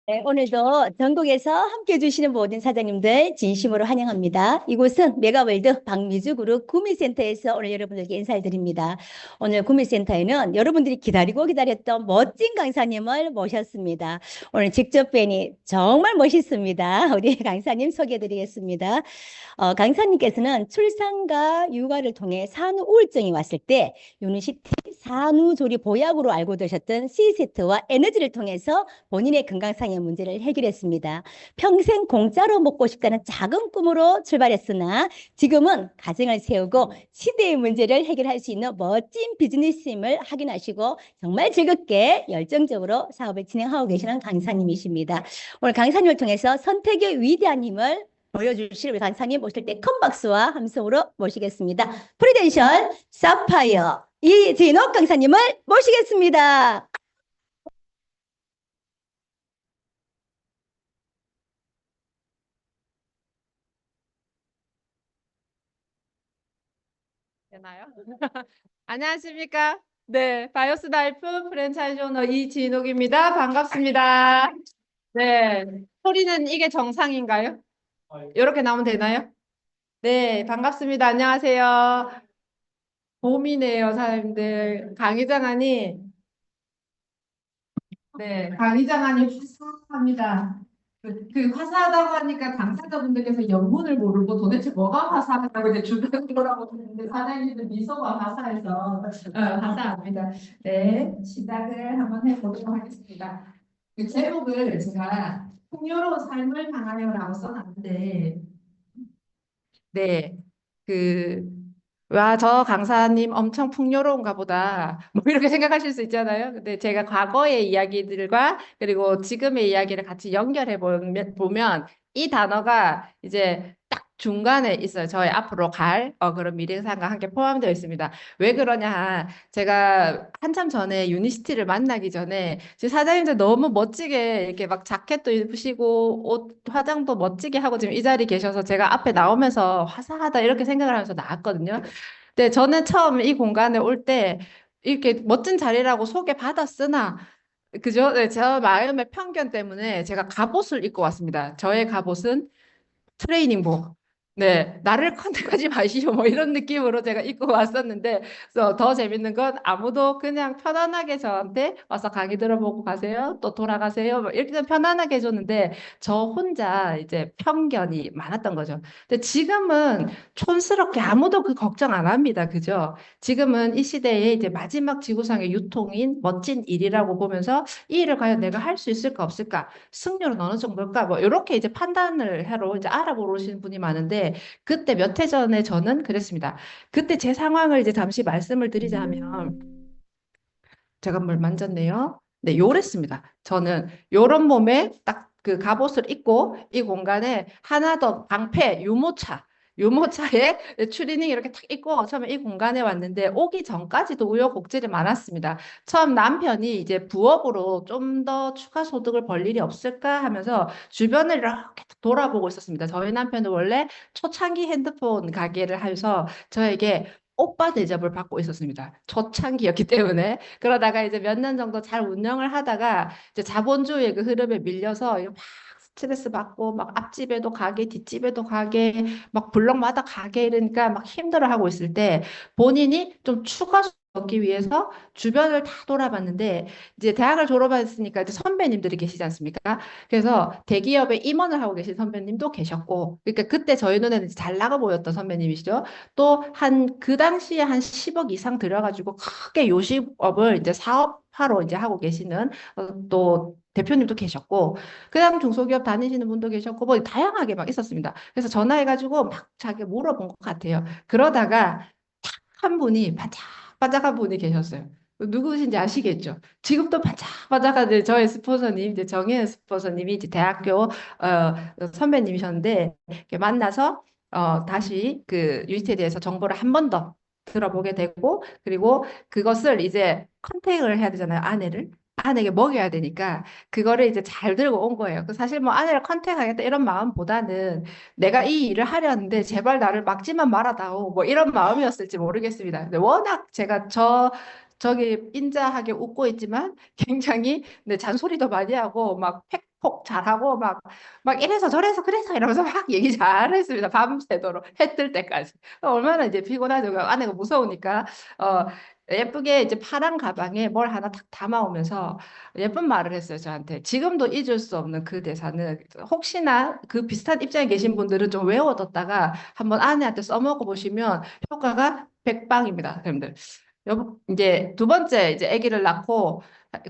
네, 오늘도 전국에서 함께 해주시는 모든 사장님들 진심으로 환영합니다. 이곳은 메가월드 박미주그룹 구미센터에서 오늘 여러분들께 인사를 드립니다. 오늘 구미센터에는 여러분들이 기다리고 기다렸던 멋진 강사님을 모셨습니다. 오늘 직접 뵈니 정말 멋있습니다. 우리 강사님 소개해 드리겠습니다. 강사님께서는 출산과 육아를 통해 산후 우울증이 왔을 때 유니시티 산후조리 보약으로 알고 계셨던 C세트와 에너지를 통해서 본인의 건강상의 문제를 해결했습니다. 평생 공짜로 먹고 싶다는 작은 꿈으로 출발했으나 지금은 가정을 세우고 시대의 문제를 해결할 수 있는 멋진 비즈니스임을 확인하시고 정말 즐겁게 열정적으로 사업을 진행하고 계시는 강사님이십니다. 오늘 강사님을 통해서 선택의 위대한 힘을 보여주실 우리 강사님 모실 때 큰 박수와 함성으로 모시겠습니다. 프리덴셜 사파이어 이진옥 강사님을 모시겠습니다. 되나요? 안녕하십니까? 네, 바이오스 라이프 프랜차이즈 오너 이진욱입니다. 반갑습니다. 네, 소리는 이게 정상인가요? 이렇게 나오면 되나요? 네, 반갑습니다. 안녕하세요. 봄이네요, 사장님들. 강의장안이 화사합니다. 그 화사하다고 하니까 당사자분들께서 영문을 모르고 도대체 뭐가 화사하다고 이제 주변 돌아보는데 사장님들 미소가 화사해서 화사합니다. 네, 시작을 한번 해보도록 하겠습니다. 그 제목을 제가 풍요로운 삶을 향하여라고 써놨는데, 네, 그 와, 저 강사님 엄청 풍요로운가 보다. 뭐 이렇게 생각하실 수 있잖아요. 근데 제가 과거의 이야기들과 그리고 지금의 이야기를 같이 연결해 보면 이 단어가 이제 딱 중간에 있어요. 저의 앞으로 갈 그런 미래상과 함께 포함되어 있습니다. 왜 그러냐? 제가 한참 전에 유니시티를 만나기 전에 제 사장님들 너무 멋지게 이렇게 막 자켓도 입으시고 옷 화장도 멋지게 하고 지금 이 자리에 계셔서 제가 앞에 나오면서 화사하다 이렇게 생각을 하면서 나왔거든요. 네, 저는 처음 이 공간에 올 때 이렇게 멋진 자리라고 소개받았으나 그죠? 네, 제 마음의 편견 때문에 제가 갑옷을 입고 왔습니다. 저의 갑옷은 트레이닝복. 네, 나를 컨택하지 마시오. 뭐 이런 느낌으로 제가 입고 왔었는데, 그래서 더 재밌는 건 아무도 그냥 편안하게 저한테 와서 강의 들어보고 가세요. 또 돌아가세요. 뭐 이렇게 편안하게 해줬는데, 저 혼자 이제 편견이 많았던 거죠. 근데 지금은 촌스럽게 아무도 그 걱정 안 합니다. 그죠? 지금은 이 시대에 이제 마지막 지구상의 유통인 멋진 일이라고 보면서 이 일을 과연 내가 할 수 있을까 없을까? 승률은 어느 정도일까? 뭐 이렇게 이제 판단을 하러 이제 알아보러 오시는 분이 많은데 그때 몇 해 전에 저는 그랬습니다. 그때 제 상황을 이제 잠시 말씀을 드리자면 제가 뭘 만졌네요. 네, 요랬습니다. 저는 요런 몸에 딱 그 갑옷을 입고 이 공간에 하나 더 방패 유모차에 추리닝 이렇게 탁 입고 처음에 이 공간에 왔는데 오기 전까지도 우여곡절이 많았습니다. 처음 남편이 이제 부업으로 좀 더 추가 소득을 벌 일이 없을까 하면서 주변을 이렇게 딱 돌아보고 있었습니다. 저희 남편은 원래 초창기 핸드폰 가게를 해서 저에게 오빠 대접을 받고 있었습니다. 초창기였기 때문에. 그러다가 이제 몇 년 정도 잘 운영을 하다가 이제 자본주의의 그 흐름에 밀려서 이거 막 스트레스 받고 막 앞집에도 가게, 뒷집에도 가게, 막 블럭마다 가게 이러니까 막 힘들어하고 있을 때 본인이 좀 추가 얻기 위해서 주변을 다 돌아봤는데 이제 대학을 졸업했으니까 이제 선배님들이 계시지 않습니까? 그래서 대기업에 임원을 하고 계신 선배님도 계셨고 그러니까 그때 저희 눈에는 잘 나가 보였던 선배님이시죠. 또 그 당시에 한 10억 이상 들여가지고 크게 요식업을 이제 사업화로 이제 하고 계시는 또 대표님도 계셨고 그냥 중소기업 다니시는 분도 계셨고 뭐 다양하게 막 있었습니다. 그래서 전화해가지고 막 자기 물어본 것 같아요. 그러다가 딱 한 분이 반짝반짝한 분이 계셨어요. 누구신지 아시겠죠? 지금도 반짝반짝한 이제 저의 스폰서님, 이제 정혜은 스폰서님이 이제 대학교 선배님이셨는데 이렇게 만나서 다시 그 유니티에 대해서 정보를 한 번 더 들어보게 되고 그리고 그것을 이제 컨택을 해야 되잖아요. 아내에게 먹여야 되니까 그거를 이제 잘 들고 온 거예요. 그 사실 뭐 아내를 컨택하겠다 이런 마음보다는 내가 이 일을 하려는데 제발 나를 막지만 말아다오 뭐 이런 마음이었을지 모르겠습니다. 근데 워낙 제가 저기 인자하게 웃고 있지만 굉장히 네, 잔소리도 많이 하고 막 팩폭 잘하고 막 이래서 저래서 그래서 이러면서 막 얘기 잘했습니다. 밤새도록 해 뜰 때까지. 얼마나 이제 피곤하죠. 그 아내가 무서우니까 어 예쁘게 이제 파란 가방에 뭘 하나 탁 담아오면서 예쁜 말을 했어요, 저한테. 지금도 잊을 수 없는 그 대사는 혹시나 그 비슷한 입장에 계신 분들은 좀 외워뒀다가 한번 아내한테 써먹어 보시면 효과가 백방입니다, 여러분들. 이제 두 번째 이제 아기를 낳고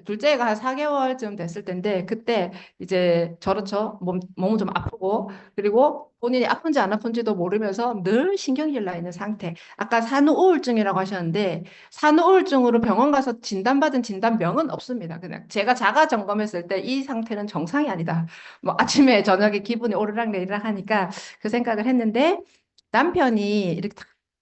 둘째가 한 4개월쯤 됐을 텐데 그때 이제 저렇죠. 몸은 좀 아프고 그리고 본인이 아픈지 안 아픈지도 모르면서 늘 신경질 나 있는 상태. 아까 산후 우울증이라고 하셨는데 산후 우울증으로 병원 가서 진단받은 진단명은 없습니다. 그냥 제가 자가 점검했을 때 이 상태는 정상이 아니다. 뭐 아침에 저녁에 기분이 오르락내리락 하니까 그 생각을 했는데 남편이 이렇게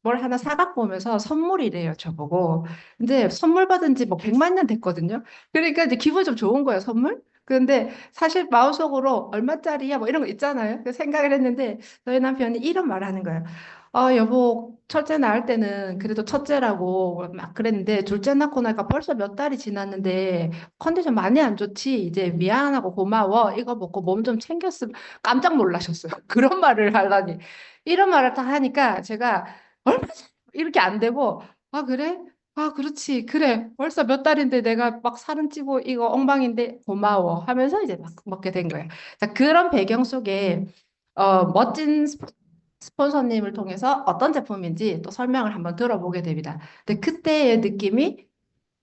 뭘 하나 사갖고 오면서 선물이래요, 저보고. 근데 선물 받은 지 뭐 100만 년 됐거든요. 그러니까 이제 기분이 좀 좋은 거예요, 선물. 근데 사실 마음속으로 얼마짜리야 뭐 이런 거 있잖아요. 그 생각을 했는데 저희 남편이 이런 말을 하는 거예요. 여보, 첫째 낳을 때는 그래도 첫째라고 막 그랬는데 둘째 낳고 나니까 벌써 몇 달이 지났는데 컨디션 많이 안 좋지. 이제 미안하고 고마워. 이거 먹고 몸 좀 챙겼으면 깜짝 놀라셨어요. 그런 말을 하려니. 이런 말을 다 하니까 제가 얼마 이렇게 안 되고 아 그래? 아 그렇지 그래 벌써 몇 달인데 내가 막 살은 찌고 이거 엉망인데 고마워 하면서 이제 막 먹게 된 거예요. 자, 그런 배경 속에 멋진 스폰서님을 통해서 어떤 제품인지 또 설명을 한번 들어보게 됩니다. 근데 그때의 느낌이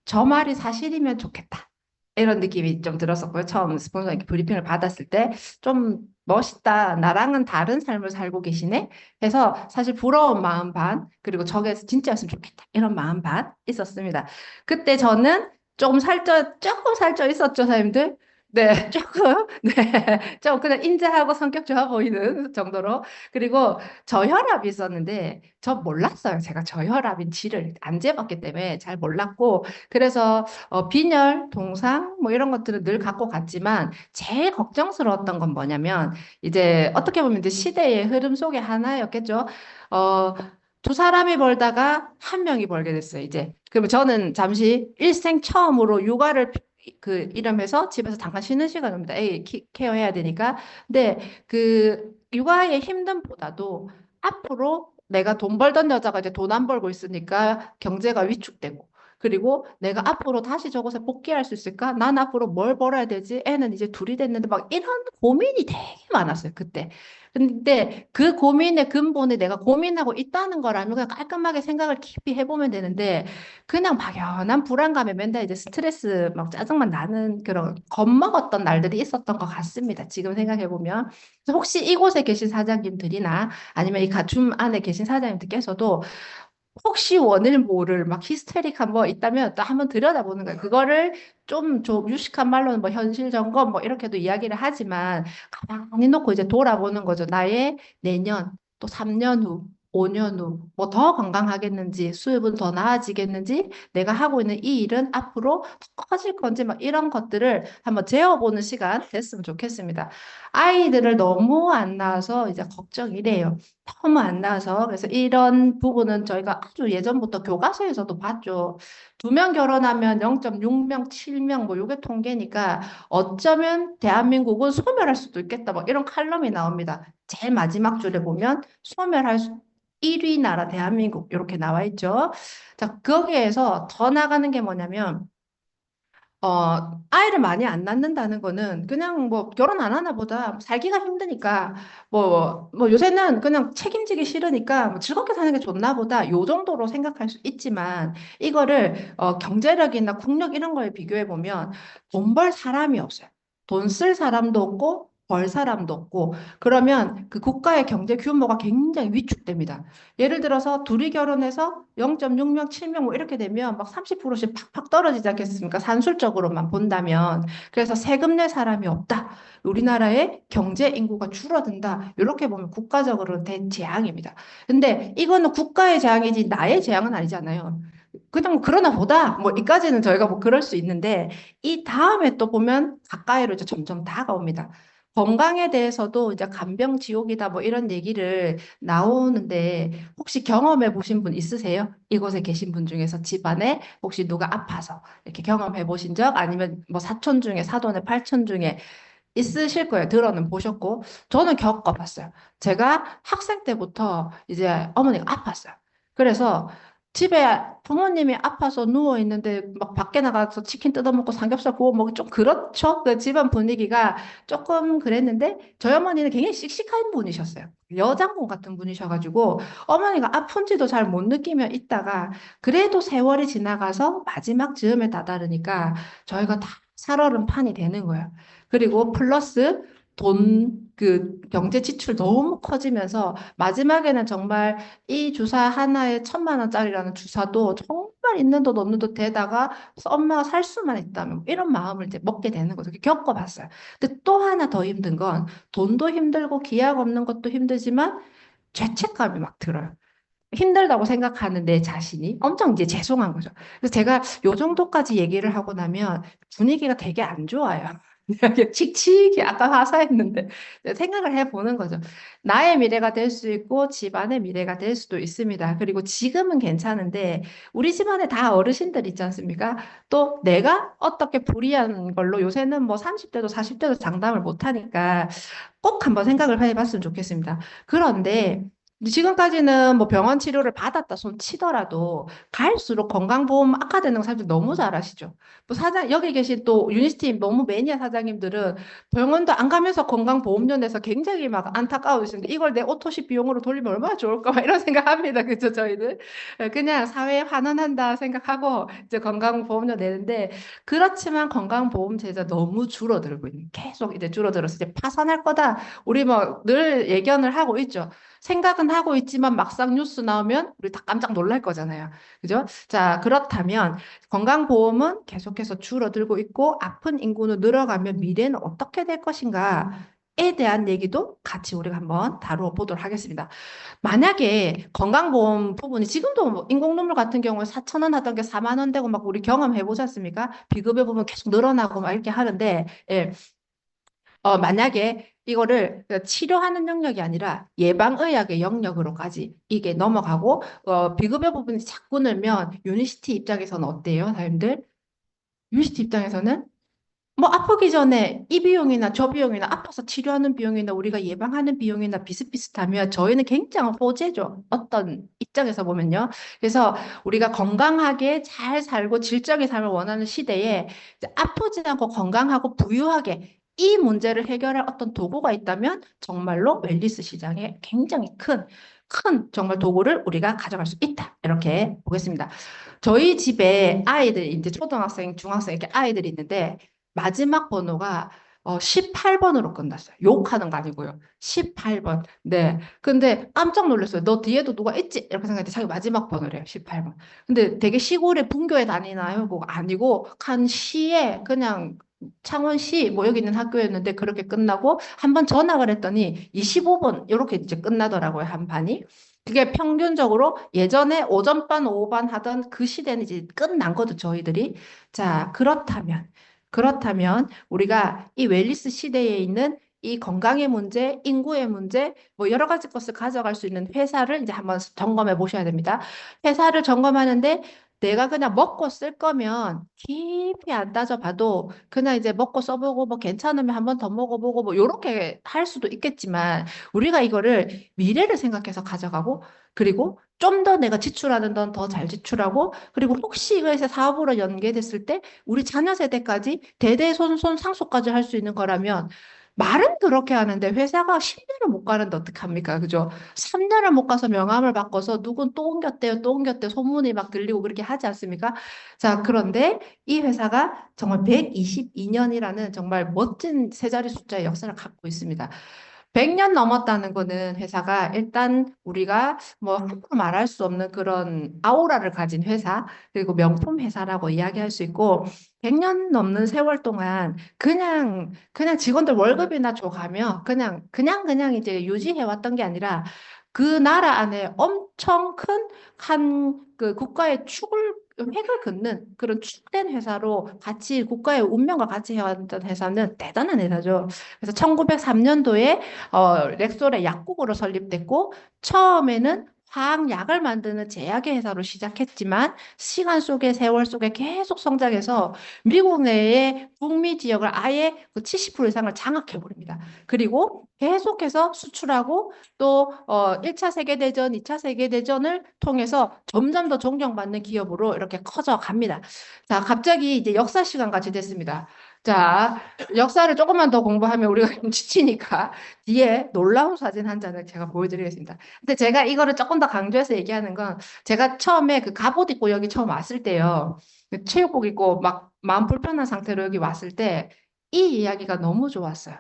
저 말이 사실이면 좋겠다. 이런 느낌이 좀 들었었고요. 처음 스폰서에게 브리핑을 받았을 때 좀 멋있다. 나랑은 다른 삶을 살고 계시네. 해서 사실 부러운 마음 반, 그리고 저게 진짜였으면 좋겠다. 이런 마음 반 있었습니다. 그때 저는 조금 살쪄 있었죠, 사장님들. 네, 조금, 네, 좀 그냥 인자하고 성격 좋아 보이는 정도로. 그리고 저혈압이 있었는데, 저 몰랐어요. 제가 저혈압인지를 안 재봤기 때문에 잘 몰랐고, 그래서 빈혈, 동상 뭐 이런 것들은 늘 갖고 갔지만 제일 걱정스러웠던 건 뭐냐면 이제 어떻게 보면 이제 시대의 흐름 속의 하나였겠죠. 어, 두 사람이 벌다가 한 명이 벌게 됐어요. 이제 그러면 저는 잠시 일생 처음으로 육아를 이러면서 집에서 잠깐 쉬는 시간입니다. 애 케어해야 되니까. 근데 그 육아의 힘듦보다도 앞으로 내가 돈 벌던 여자가 이제 돈 안 벌고 있으니까 경제가 위축되고 그리고 내가 앞으로 다시 저곳에 복귀할 수 있을까? 난 앞으로 뭘 벌어야 되지? 애는 이제 둘이 됐는데 막 이런 고민이 되게 많았어요, 그때. 근데 그 고민의 근본에 내가 고민하고 있다는 걸 알면 그냥 깔끔하게 생각을 깊이 해보면 되는데 그냥 막연한 불안감에 맨날 이제 스트레스 막 짜증만 나는 그런 겁먹었던 날들이 있었던 것 같습니다. 지금 생각해보면. 그래서 혹시 이곳에 계신 사장님들이나 아니면 이 가춤 안에 계신 사장님들께서도 혹시 원을 모를 막 히스테릭한 뭐 있다면 또 한번 들여다보는 거예요. 그거를 좀 유식한 말로는 뭐 현실 점검 뭐 이렇게도 이야기를 하지만 가만히 놓고 이제 돌아보는 거죠. 나의 내년 또 3년 후, 5년 후 뭐 더 건강하겠는지 수입은 더 나아지겠는지 내가 하고 있는 이 일은 앞으로 더 커질 건지 막 이런 것들을 한번 재어보는 시간 됐으면 좋겠습니다. 아이들을 너무 안 낳아서 이제 걱정이래요. 너무 안 나와서 그래서 이런 부분은 저희가 아주 예전부터 교과서에서도 봤죠. 2명 결혼하면 0.6명, 7명 뭐 요게 통계니까 어쩌면 대한민국은 소멸할 수도 있겠다. 뭐 이런 칼럼이 나옵니다. 제일 마지막 줄에 보면 소멸할 1위 나라 대한민국 이렇게 나와 있죠. 자, 거기에서 더 나가는 게 뭐냐면 아이를 많이 안 낳는다는 거는 그냥 뭐 결혼 안 하나 보다. 살기가 힘드니까 뭐 요새는 그냥 책임지기 싫으니까 뭐 즐겁게 사는 게 좋나 보다. 요 정도로 생각할 수 있지만 이거를 경제력이나 국력 이런 거에 비교해 보면 돈 벌 사람이 없어요. 돈 쓸 사람도 없고 벌 사람도 없고 그러면 그 국가의 경제 규모가 굉장히 위축됩니다. 예를 들어서 둘이 결혼해서 0.6명, 7명 뭐 이렇게 되면 막 30%씩 팍팍 떨어지지 않겠습니까? 산술적으로만 본다면. 그래서 세금 낼 사람이 없다. 우리나라의 경제 인구가 줄어든다. 이렇게 보면 국가적으로는 대재앙입니다. 근데 이거는 국가의 재앙이지 나의 재앙은 아니잖아요. 그냥 뭐 그러나 보다 뭐 이까지는 저희가 뭐 그럴 수 있는데 이 다음에 또 보면 가까이로 이제 점점 다가옵니다. 건강에 대해서도 이제 간병지옥이다 뭐 이런 얘기를 나오는데 혹시 경험해 보신 분 있으세요? 이곳에 계신 분 중에서 집안에 혹시 누가 아파서 이렇게 경험해 보신 적 아니면 뭐 사촌 중에 사돈의 팔촌 중에 있으실 거예요. 들어는 보셨고 저는 겪어봤어요. 제가 학생 때부터 이제 어머니가 아팠어요. 그래서 집에 부모님이 아파서 누워 있는데 막 밖에 나가서 치킨 뜯어먹고 삼겹살 구워 먹기 좀 그렇죠. 그 집안 분위기가 조금 그랬는데 저희 어머니는 굉장히 씩씩한 분이셨어요. 여장군 같은 분이셔가지고 어머니가 아픈지도 잘 못 느끼며 있다가 그래도 세월이 지나가서 마지막 즈음에 다다르니까 저희가 다 살얼음 판이 되는 거예요. 그리고 플러스 그 경제 지출 너무 커지면서 마지막에는 정말 이 주사 하나에 1,000만 원짜리라는 주사도 정말 있는 듯 없는 듯 되다가 엄마가 살 수만 있다면 이런 마음을 이제 먹게 되는 거죠. 겪어봤어요. 근데 또 하나 더 힘든 건 돈도 힘들고 기약 없는 것도 힘들지만 죄책감이 막 들어요. 힘들다고 생각하는 내 자신이 엄청 이제 죄송한 거죠. 그래서 제가 요 정도까지 얘기를 하고 나면 분위기가 되게 안 좋아요. 이렇게 칙칙이 아까 화사했는데 생각을 해보는 거죠. 나의 미래가 될 수 있고 집안의 미래가 될 수도 있습니다. 그리고 지금은 괜찮은데 우리 집안에 다 어르신들 있지 않습니까? 또 내가 어떻게 불리한 걸로 요새는 뭐 30대도 40대도 장담을 못 하니까 꼭 한번 생각을 해봤으면 좋겠습니다. 그런데 지금까지는 뭐 병원 치료를 받았다 손 치더라도 갈수록 건강보험 악화되는 거 사실 너무 잘 아시죠? 뭐 여기 계신 또 유니스팀 너무 매니아 사장님들은 병원도 안 가면서 건강보험료 내서 굉장히 막 안타까우신데 이걸 내 오토시 비용으로 돌리면 얼마나 좋을까 막 이런 생각합니다. 그죠? 저희는 그냥 사회에 환원한다 생각하고 이제 건강보험료 내는데 그렇지만 건강보험 제도가 너무 줄어들고 있는 계속 이제 줄어들어서 이제 파산할 거다. 우리 뭐 늘 예견을 하고 있죠. 생각은 하고 있지만 막상 뉴스 나오면 우리 다 깜짝 놀랄 거잖아요. 그죠? 자, 그렇다면 건강보험은 계속해서 줄어들고 있고 아픈 인구는 늘어가면 미래는 어떻게 될 것인가에 대한 얘기도 같이 우리가 한번 다루어 보도록 하겠습니다. 만약에 건강보험 부분이 지금도 뭐 인공눈물 같은 경우에 4천 원 하던 게 4만 원 되고 막 우리 경험해 보지 않습니까? 비급여 부분 계속 늘어나고 막 이렇게 하는데 예, 만약에 이거를 치료하는 영역이 아니라 예방의학의 영역으로까지 이게 넘어가고 비급여 부분이 자꾸 늘면 유니시티 입장에서는 어때요, 사람들? 유니시티 입장에서는 뭐 아프기 전에 이 비용이나 저 비용이나 아파서 치료하는 비용이나 우리가 예방하는 비용이나 비슷비슷하면 저희는 굉장한 호재죠. 어떤 입장에서 보면요. 그래서 우리가 건강하게 잘 살고 질적인 삶을 원하는 시대에 이제 아프지 않고 건강하고 부유하게 이 문제를 해결할 어떤 도구가 있다면 정말로 웰니스 시장에 굉장히 큰 정말 도구를 우리가 가져갈 수 있다. 이렇게 보겠습니다. 저희 집에 아이들 이제 초등학생, 중학생 이렇게 아이들이 있는데 마지막 번호가 18번으로 끝났어요. 욕하는 거 아니고요. 18번. 네. 근데 깜짝 놀랐어요. 너 뒤에도 누가 있지? 이렇게 생각했는데 자기 마지막 번호래요. 18번. 근데 되게 시골에 분교에 다니나요? 뭐 아니고 한 시에 그냥 창원시 뭐 여기 있는 학교였는데 그렇게 끝나고 한 번 전학을 했더니 25번 이렇게 이제 끝나더라고요. 한 반이. 그게 평균적으로 예전에 오전반, 오후반 하던 그 시대는 이제 끝난 거죠, 저희들이. 자, 그렇다면 우리가 이 웰리스 시대에 있는 이 건강의 문제, 인구의 문제, 뭐 여러 가지 것을 가져갈 수 있는 회사를 이제 한번 점검해 보셔야 됩니다. 회사를 점검하는데 내가 그냥 먹고 쓸 거면 깊이 안 따져봐도 그냥 이제 먹고 써보고 뭐 괜찮으면 한 번 더 먹어보고 뭐 요렇게 할 수도 있겠지만 우리가 이거를 미래를 생각해서 가져가고 그리고 좀 더 내가 지출하는 돈 더 잘 지출하고 그리고 혹시 이것에 사업으로 연계됐을 때 우리 자녀 세대까지 대대손손 상속까지 할 수 있는 거라면 말은 그렇게 하는데 회사가 10년을 못 가는데 어떡합니까? 그죠? 3년을 못 가서 명함을 바꿔서 누군 또 옮겼대요, 또 옮겼대요. 소문이 막 들리고 그렇게 하지 않습니까? 자, 그런데 이 회사가 정말 122년이라는 정말 멋진 세 자리 숫자의 역사를 갖고 있습니다. 100년 넘었다는 거는 회사가 일단 우리가 뭐 함부로 말할 수 없는 그런 아우라를 가진 회사, 그리고 명품 회사라고 이야기할 수 있고, 100년 넘는 세월 동안 그냥 직원들 월급이나 줘가며 그냥 이제 유지해왔던 게 아니라 그 나라 안에 엄청 큰 한 그 국가의 축을 획을 긋는 그런 축된 회사로 같이 국가의 운명과 같이 해왔던 회사는 대단한 회사죠. 그래서 1903년도에 렉솔의 약국으로 설립됐고 처음에는 화학약을 만드는 제약의 회사로 시작했지만 시간 속에 세월 속에 계속 성장해서 미국 내의 북미 지역을 아예 그 70% 이상을 장악해 버립니다. 그리고 계속해서 수출하고 또 1차 세계대전, 2차 세계대전을 통해서 점점 더 존경받는 기업으로 이렇게 커져 갑니다. 자, 갑자기 이제 역사 시간 같이 됐습니다. 자, 역사를 조금만 더 공부하면 우리가 좀 지치니까 뒤에 놀라운 사진 한 장을 제가 보여드리겠습니다. 근데 제가 이거를 조금 더 강조해서 얘기하는 건 제가 처음에 그 갑옷 입고 여기 처음 왔을 때요. 그 체육복 입고 막 마음 불편한 상태로 여기 왔을 때 이 이야기가 너무 좋았어요.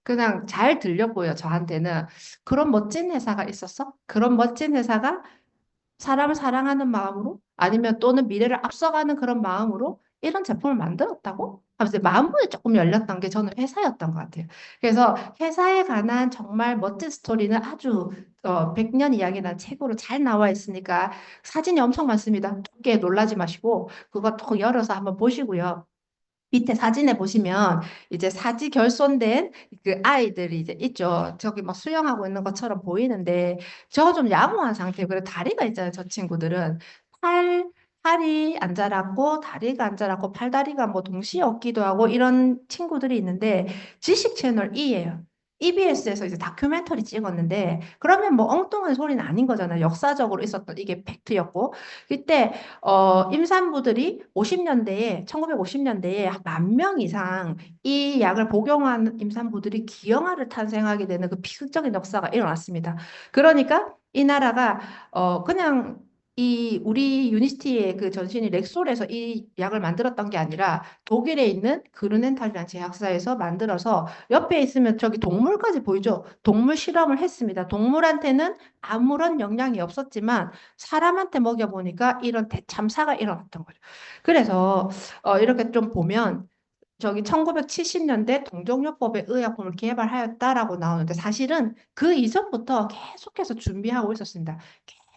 그냥 잘 들렸고요, 저한테는. 그런 멋진 회사가 있었어? 그런 멋진 회사가 사람을 사랑하는 마음으로 아니면 또는 미래를 앞서가는 그런 마음으로 이런 제품을 만들었다고? 하면서 마음문이 조금 열렸던 게 저는 회사였던 것 같아요. 그래서 회사에 관한 정말 멋진 스토리는 아주 100년 이야기라는 책으로 잘 나와 있으니까 사진이 엄청 많습니다. 두께 놀라지 마시고 그거 또 열어서 한번 보시고요. 밑에 사진에 보시면 이제 사지 결손된 그 아이들이 이제 있죠. 저기 막 수영하고 있는 것처럼 보이는데 저 좀 야무한 상태고 그래 다리가 있잖아요. 저 친구들은 팔이 안 자랐고 다리가 안 자랐고 팔다리가 뭐 동시에 없기도 하고 이런 친구들이 있는데 지식 채널 E예요. EBS에서 이제 다큐멘터리 찍었는데 그러면 뭐 엉뚱한 소리는 아닌 거잖아요. 역사적으로 있었던 이게 팩트였고 그때 임산부들이 50년대에 1950년대에 1만 명 이상 이 약을 복용한 임산부들이 기형아를 탄생하게 되는 그 비극적인 역사가 일어났습니다. 그러니까 이 나라가 그냥 이 우리 유니스티의 그 전신이 렉솔에서 이 약을 만들었던 게 아니라 독일에 있는 그르넨탈이라는 제약사에서 만들어서 옆에 있으면 저기 동물까지 보이죠? 동물 실험을 했습니다. 동물한테는 아무런 영향이 없었지만 사람한테 먹여보니까 이런 대참사가 일어났던 거죠. 그래서 이렇게 좀 보면 저기 1970년대 동종요법의 의약품을 개발하였다라고 나오는데 사실은 그 이전부터 계속해서 준비하고 있었습니다.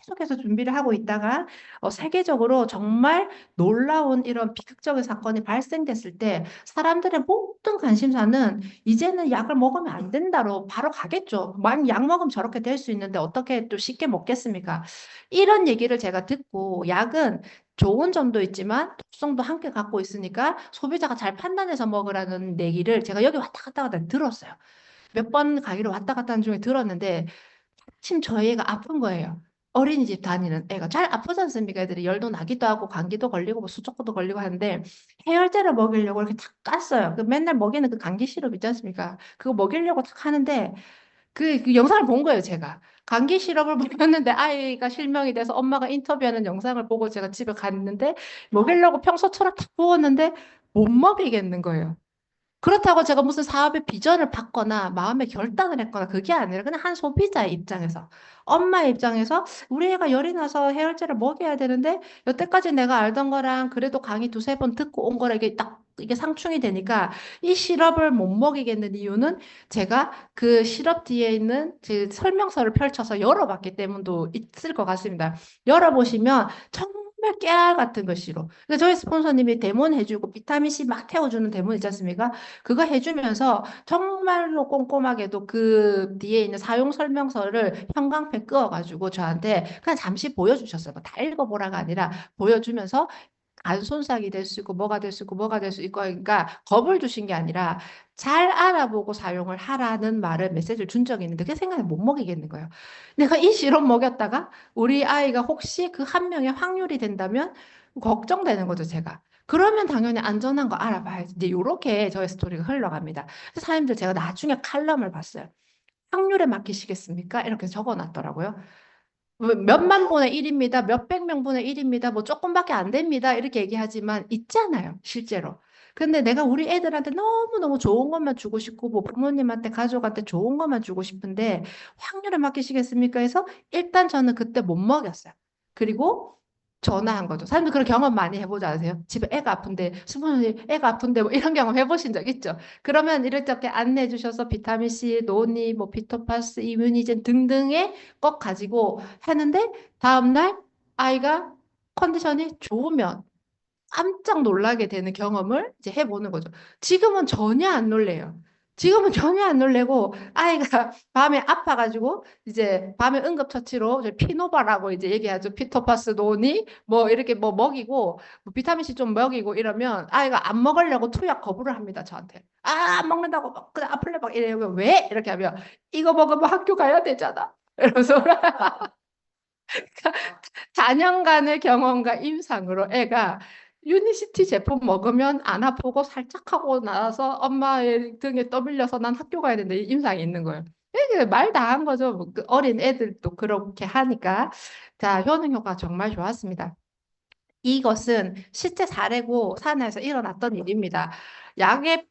계속해서 준비를 하고 있다가 세계적으로 정말 놀라운 이런 비극적인 사건이 발생됐을 때 사람들의 모든 관심사는 이제는 약을 먹으면 안 된다로 바로 가겠죠. 약 먹으면 저렇게 될 수 있는데 어떻게 또 쉽게 먹겠습니까? 이런 얘기를 제가 듣고 약은 좋은 점도 있지만 독성도 함께 갖고 있으니까 소비자가 잘 판단해서 먹으라는 얘기를 제가 여기 왔다 갔다 하다 들었어요. 몇 번 가기로 왔다 갔다 하는 중에 들었는데 마침 저희 애가 아픈 거예요. 어린이집 다니는 애가 잘 아프지 않습니까? 애들이 열도 나기도 하고 감기도 걸리고 뭐 수족구도 걸리고 하는데 해열제를 먹이려고 이렇게 탁 깠어요. 그 맨날 먹이는 그 감기 시럽 있지 않습니까? 그거 먹이려고 탁 하는데 그 영상을 본 거예요, 제가. 감기 시럽을 먹였는데 아이가 실명이 돼서 엄마가 인터뷰하는 영상을 보고 제가 집에 갔는데 먹이려고 평소처럼 탁 부었는데 못 먹이겠는 거예요. 그렇다고 제가 무슨 사업의 비전을 받거나 마음의 결단을 했거나 그게 아니라 그냥 한 소비자의 입장에서 엄마의 입장에서 우리 애가 열이 나서 해열제를 먹여야 되는데 여태까지 내가 알던 거랑 그래도 강의 두세 번 듣고 온 거랑 이게 딱 이게 상충이 되니까 이 시럽을 못 먹이겠는 이유는 제가 그 시럽 뒤에 있는 그 설명서를 펼쳐서 열어봤기 때문도 있을 것 같습니다. 열어보시면 정말 깨알 같은 것이로. 그래서 저희 스폰서님이 데몬 해주고 비타민C 막 태워주는 데몬 있지 않습니까? 그거 해주면서 정말로 꼼꼼하게도 그 뒤에 있는 사용 설명서를 형광펜 끄어가지고 저한테 그냥 잠시 보여주셨어요. 뭐다 읽어보라가 아니라 보여주면서 간 손상이 될 수 있고 뭐가 될 수 있고 뭐가 될 수 있고 그러니까 겁을 주신 게 아니라 잘 알아보고 사용을 하라는 말을 메시지를 준 적이 있는데 그게 생각에 못 먹이겠는 거예요. 내가 이 시럽 먹였다가 우리 아이가 혹시 그 한 명의 확률이 된다면 걱정되는 거죠, 제가. 그러면 당연히 안전한 거 알아봐야지. 이제 요렇게 저의 스토리가 흘러갑니다. 그래서 사람들 제가 나중에 칼럼을 봤어요. 확률에 맡기시겠습니까? 이렇게 적어놨더라고요. 몇만 분의 1입니다. 몇백 명분의 1입니다. 뭐 조금밖에 안 됩니다. 이렇게 얘기하지만 있잖아요, 실제로. 근데 내가 우리 애들한테 너무너무 좋은 것만 주고 싶고 뭐 부모님한테 가족한테 좋은 것만 주고 싶은데 확률에 맡기시겠습니까? 해서 일단 저는 그때 못 먹였어요. 그리고 전화한 거죠. 사람들 그런 경험 많이 해보지 않으세요? 집에 애가 아픈데 수모님 애가 아픈데 뭐 이런 경험 해보신 적 있죠? 그러면 이렇게 안내해 주셔서 비타민C, 노니, 뭐 비토파스, 이뮤니젠 등등의 것 가지고 하는데 다음날 아이가 컨디션이 좋으면 깜짝 놀라게 되는 경험을 이제 해보는 거죠. 지금은 전혀 안 놀래요. 지금은 전혀 안 놀래고 아이가 밤에 아파가지고 이제 밤에 응급처치로 이제 피노바라고 이제 얘기하죠. 피토파스 노니 뭐 이렇게 뭐 먹이고 뭐 비타민 C 좀 먹이고 이러면 아이가 안 먹으려고 투약 거부를 합니다. 저한테. 아, 안 먹는다고 막 그냥 아플래 막 이래요. 왜? 이렇게 하면 이거 먹으면 학교 가야 되잖아. 이러면서 4년간의 경험과 임상으로 애가 유니시티 제품 먹으면 안 아프고 살짝 하고 나서 엄마의 등에 떠밀려서 난 학교 가야 된다. 이 임상이 있는 거예요. 이게 말 다 한 거죠. 뭐그 어린 애들도 그렇게 하니까. 자, 효능 효과 정말 좋았습니다. 이것은 실제 사례고 사내에서 일어났던 일입니다. 약에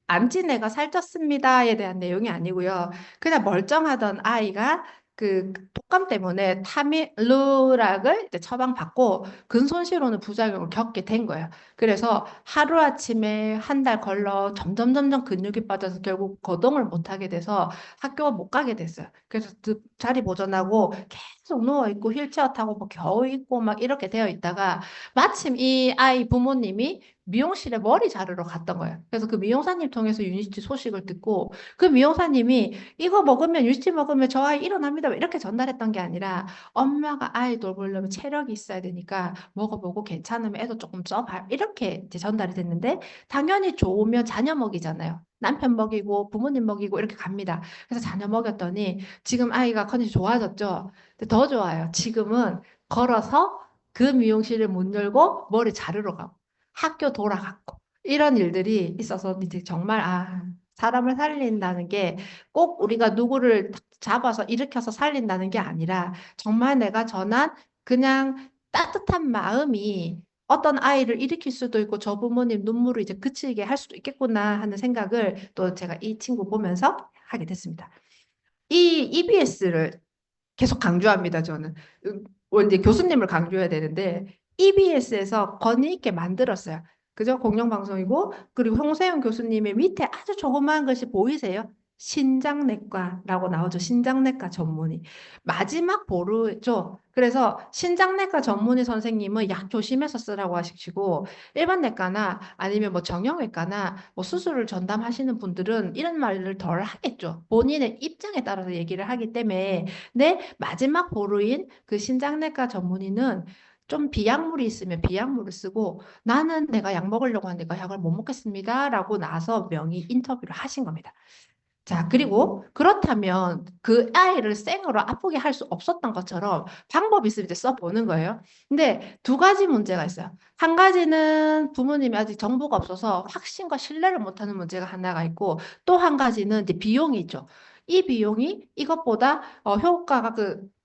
안 찐 애가 살쪘습니다에 대한 내용이 아니고요. 그냥 멀쩡하던 아이가 그 독감 때문에 타밀루락을 이제 처방받고 근손실오는 부작용을 겪게 된 거예요. 그래서 하루아침에 한 달 걸러 점점 근육이 빠져서 결국 거동을 못하게 돼서 학교 못 가게 됐어요. 그래서 자리 보존하고 계속 누워있고 휠체어 타고 뭐 겨우 있고 막 이렇게 되어 있다가 마침 이 아이 부모님이 미용실에 머리 자르러 갔던 거예요. 그래서 그 미용사님 통해서 유니시티 소식을 듣고 그 미용사님이 이거 먹으면 유니시티 먹으면 저 아이 일어납니다. 이렇게 전달했던 게 아니라 엄마가 아이 돌보려면 체력이 있어야 되니까 먹어보고 괜찮으면 애도 조금 써봐. 이렇게 이제 전달이 됐는데 당연히 좋으면 자녀 먹이잖아요. 남편 먹이고 부모님 먹이고 이렇게 갑니다. 그래서 자녀 먹였더니 지금 아이가 컨디션 좋아졌죠. 근데 더 좋아요. 지금은 걸어서 그 미용실을 문 열고 머리 자르러 가고 학교 돌아갔고 이런 일들이 있어서 이제 정말 사람을 살린다는 게 꼭 우리가 누구를 잡아서 일으켜서 살린다는 게 아니라 정말 내가 전한 그냥 따뜻한 마음이 어떤 아이를 일으킬 수도 있고 저 부모님 눈물을 이제 그치게 할 수도 있겠구나 하는 생각을 또 제가 이 친구 보면서 하게 됐습니다. 이 EBS를 계속 강조합니다, 저는. 이제 교수님을 강조해야 되는데, EBS에서 권위 있게 만들었어요. 그죠? 공영방송이고, 그리고 홍세영 교수님의 밑에 아주 조그마한 것이 보이세요? 신장내과라고 나오죠. 신장내과 전문의. 마지막 보루죠. 그래서 신장내과 전문의 선생님은 약 조심해서 쓰라고 하시고, 일반 내과나 아니면 뭐 정형외과나 뭐 수술을 전담하시는 분들은 이런 말을 덜 하겠죠. 본인의 입장에 따라서 얘기를 하기 때문에 내 마지막 보루인 그 신장내과 전문의는 좀 비약물이 있으면 비약물을 쓰고 나는 내가 약 먹으려고 하니까 약을 못 먹겠습니다라고 나서 명의 인터뷰를 하신 겁니다. 자, 그리고 그렇다면 그 아이를 생으로 아프게 할 수 없었던 것처럼 방법이 있으면 이제 써보는 거예요. 근데 두 가지 문제가 있어요. 한 가지는 부모님이 아직 정보가 없어서 확신과 신뢰를 못하는 문제가 하나가 있고 또 한 가지는 이제 비용이 있죠. 이 비용이 이것보다 효과가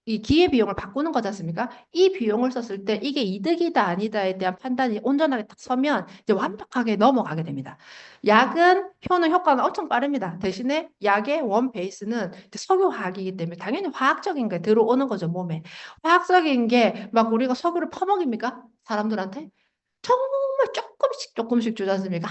이 기회비용을 바꾸는 거지 않습니까? 이 비용을 썼을 때 이게 이득이다 아니다에 대한 판단이 온전하게 딱 서면 이제 완벽하게 넘어가게 됩니다. 약은 효능 효과는 엄청 빠릅니다. 대신에 약의 원 베이스는 석유화학이기 때문에 당연히 화학적인 게 들어오는 거죠, 몸에. 화학적인 게 막 우리가 석유를 퍼먹입니까? 사람들한테? 정말 조금씩 주지 않습니까?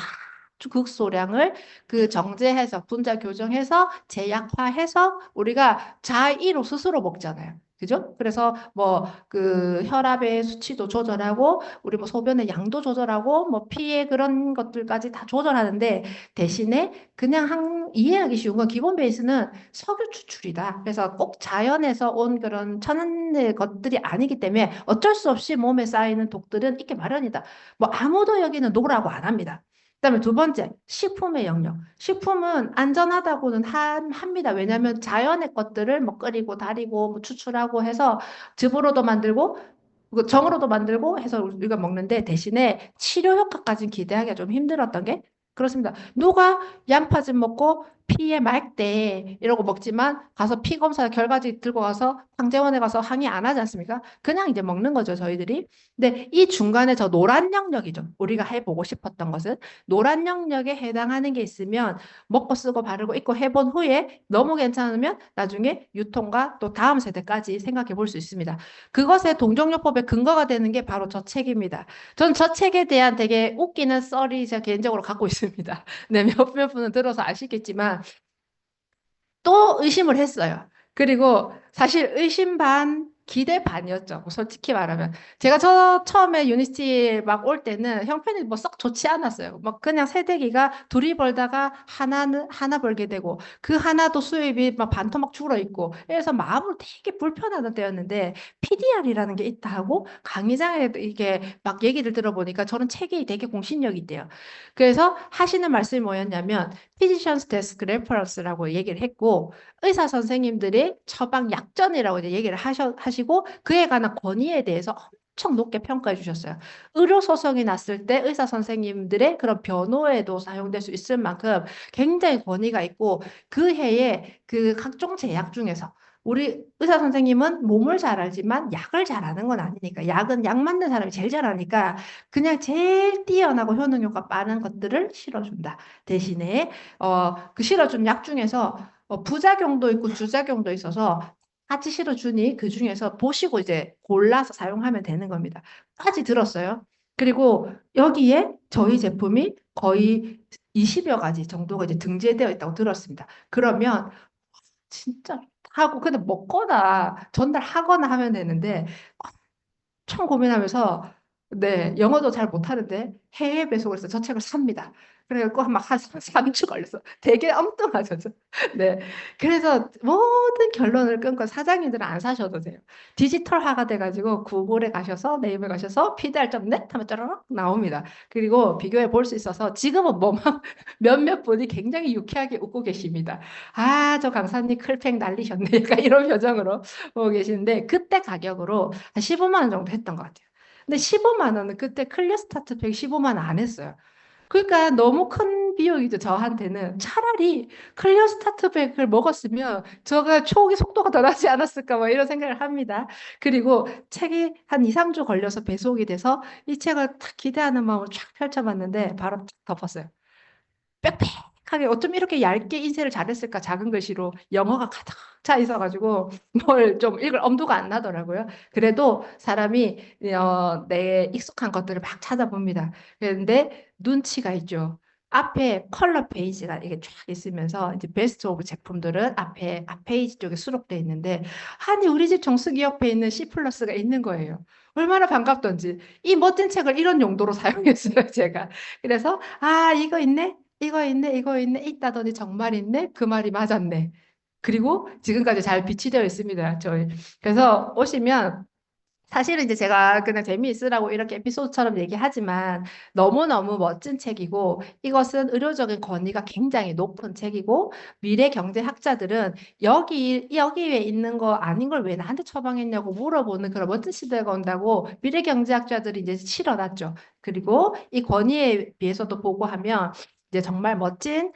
아주 극소량을 그 정제해서 분자 교정해서 제약화해서 우리가 자의로 스스로 먹잖아요. 그죠? 그래서 뭐 그 혈압의 수치도 조절하고 우리 뭐 소변의 양도 조절하고 뭐 피의 그런 것들까지 다 조절하는데 대신에 그냥 이해하기 쉬운 건 기본 베이스는 석유 추출이다. 그래서 꼭 자연에서 온 그런 천연의 것들이 아니기 때문에 어쩔 수 없이 몸에 쌓이는 독들은 있게 마련이다. 뭐 아무도 여기는 노라고 안 합니다. 그다음에 두 번째, 식품의 영역. 식품은 안전하다고는 합니다. 왜냐하면 자연의 것들을 뭐 끓이고 달이고 뭐 추출하고 해서 즙으로도 만들고 정으로도 만들고 해서 우리가 먹는데 대신에 치료 효과까지는 기대하기가 좀 힘들었던 게 그렇습니다. 누가 양파즙 먹고 피에 맑대 이러고 먹지만 가서 피 검사 결과지 들고 가서 상재원에 가서 항의 안 하지 않습니까? 그냥 이제 먹는 거죠, 저희들이. 근데 이 중간에 저 노란 영역이죠. 우리가 해보고 싶었던 것은 노란 영역에 해당하는 게 있으면 먹고 쓰고 바르고 입고 해본 후에 너무 괜찮으면 나중에 유통과 또 다음 세대까지 생각해 볼 수 있습니다. 그것의 동종요법의 근거가 되는 게 바로 저 책입니다. 전 저 책에 대한 되게 웃기는 썰이 제가 개인적으로 갖고 있습니다. 네, 몇몇 분은 들어서 아시겠지만 또 의심을 했어요. 그리고 사실 의심 반 기대 반이었죠. 뭐 솔직히 말하면. 제가 저 처음에 유니티 막 올 때는 형편이 뭐 썩 좋지 않았어요. 막 그냥 세대기가 둘이 벌다가 하나 벌게 되고 그 하나도 수입이 막 반토막 줄어 있고 그래서 마음으로 되게 불편하던 때였는데 PDR이라는 게 있다 하고 강의장에 이게 막 얘기를 들어보니까 저는 책이 되게 공신력이 있대요. 그래서 하시는 말씀이 뭐였냐면 Physicians Desk Reference라고 얘기를 했고 의사 선생님들이 처방 약전이라고 이제 얘기를 하시고 그에 관한 권위에 대해서 엄청 높게 평가해 주셨어요. 의료 소송이 났을 때 의사 선생님들의 그런 변호에도 사용될 수 있을 만큼 굉장히 권위가 있고 그 해에 그 각종 제약 중에서 우리 의사 선생님은 몸을 잘 알지만 약을 잘 아는 건 아니니까 약은 약 맞는 사람이 제일 잘 아니까 그냥 제일 뛰어나고 효능 효과 빠른 것들을 실어준다. 대신에 그 실어준 약 중에서 부작용도 있고 주작용도 있어서 같이 실어주니 그 중에서 보시고 이제 골라서 사용하면 되는 겁니다. 까지 들었어요. 그리고 여기에 저희 제품이 거의 20여 가지 정도가 이제 등재되어 있다고 들었습니다. 그러면 진짜 하고 근데 먹거나 전달하거나 하면 되는데 엄청 고민하면서 네 영어도 잘 못하는데 해외 배송을 해서 저 책을 삽니다. 그래갖고 막한 3주 걸렸어. 되게 엉뚱하죠. 네. 그래서 모든 결론을 끊고 사장님들은 안 사셔도 돼요. 디지털화가 돼가지고 구글에 가셔서 네이버에 가셔서 PDR.net 하면 짜라락 나옵니다. 그리고 비교해 볼 수 있어서 지금은 뭐 몇몇 분이 굉장히 유쾌하게 웃고 계십니다. 아, 저 강사님 클팽 날리셨네. 약간 이런 표정으로 보고 계시는데 그때 가격으로 한 15만 원 정도 했던 것 같아요. 근데 15만 원은 그때 클리어 스타트 백 15만 원 안 했어요. 그러니까 너무 큰 비용이죠, 저한테는. 차라리 클리어 스타트백을 먹었으면 저가 초기 속도가 더 나지 않았을까, 뭐 이런 생각을 합니다. 그리고 책이 한 2, 3주 걸려서 배송이 돼서 이 책을 탁 기대하는 마음으로 쫙 펼쳐봤는데 바로 탁 덮었어요. 빽빽하게 어쩜 이렇게 얇게 인쇄를 잘했을까 작은 글씨로 영어가 가득 차 있어가지고 뭘 좀 읽을 엄두가 안 나더라고요. 그래도 사람이 내 익숙한 것들을 막 찾아봅니다. 그런데 눈치가 있죠. 앞에 컬러 페이지가 이게 쫙 있으면서 이제 베스트 오브 제품들은 앞 페이지 쪽에 수록돼 있는데 아니 우리 집 정수기 옆에 있는 C 플러스가 있는 거예요. 얼마나 반갑던지 이 멋진 책을 이런 용도로 사용했어요 제가. 그래서 아 이거 있네 이거 있네, 이거 있네, 있다더니 정말 있네, 그 말이 맞았네. 그리고 지금까지 잘 비치되어 있습니다. 저희. 그래서 오시면 사실은 이제 제가 그냥 재미있으라고 이렇게 에피소드처럼 얘기하지만 너무너무 멋진 책이고 이것은 의료적인 권위가 굉장히 높은 책이고 미래 경제학자들은 여기에 있는 거 아닌 걸 왜 나한테 처방했냐고 물어보는 그런 멋진 시대가 온다고 미래 경제학자들이 이제 실어놨죠. 그리고 이 권위에 비해서도 보고하면 이제 정말 멋진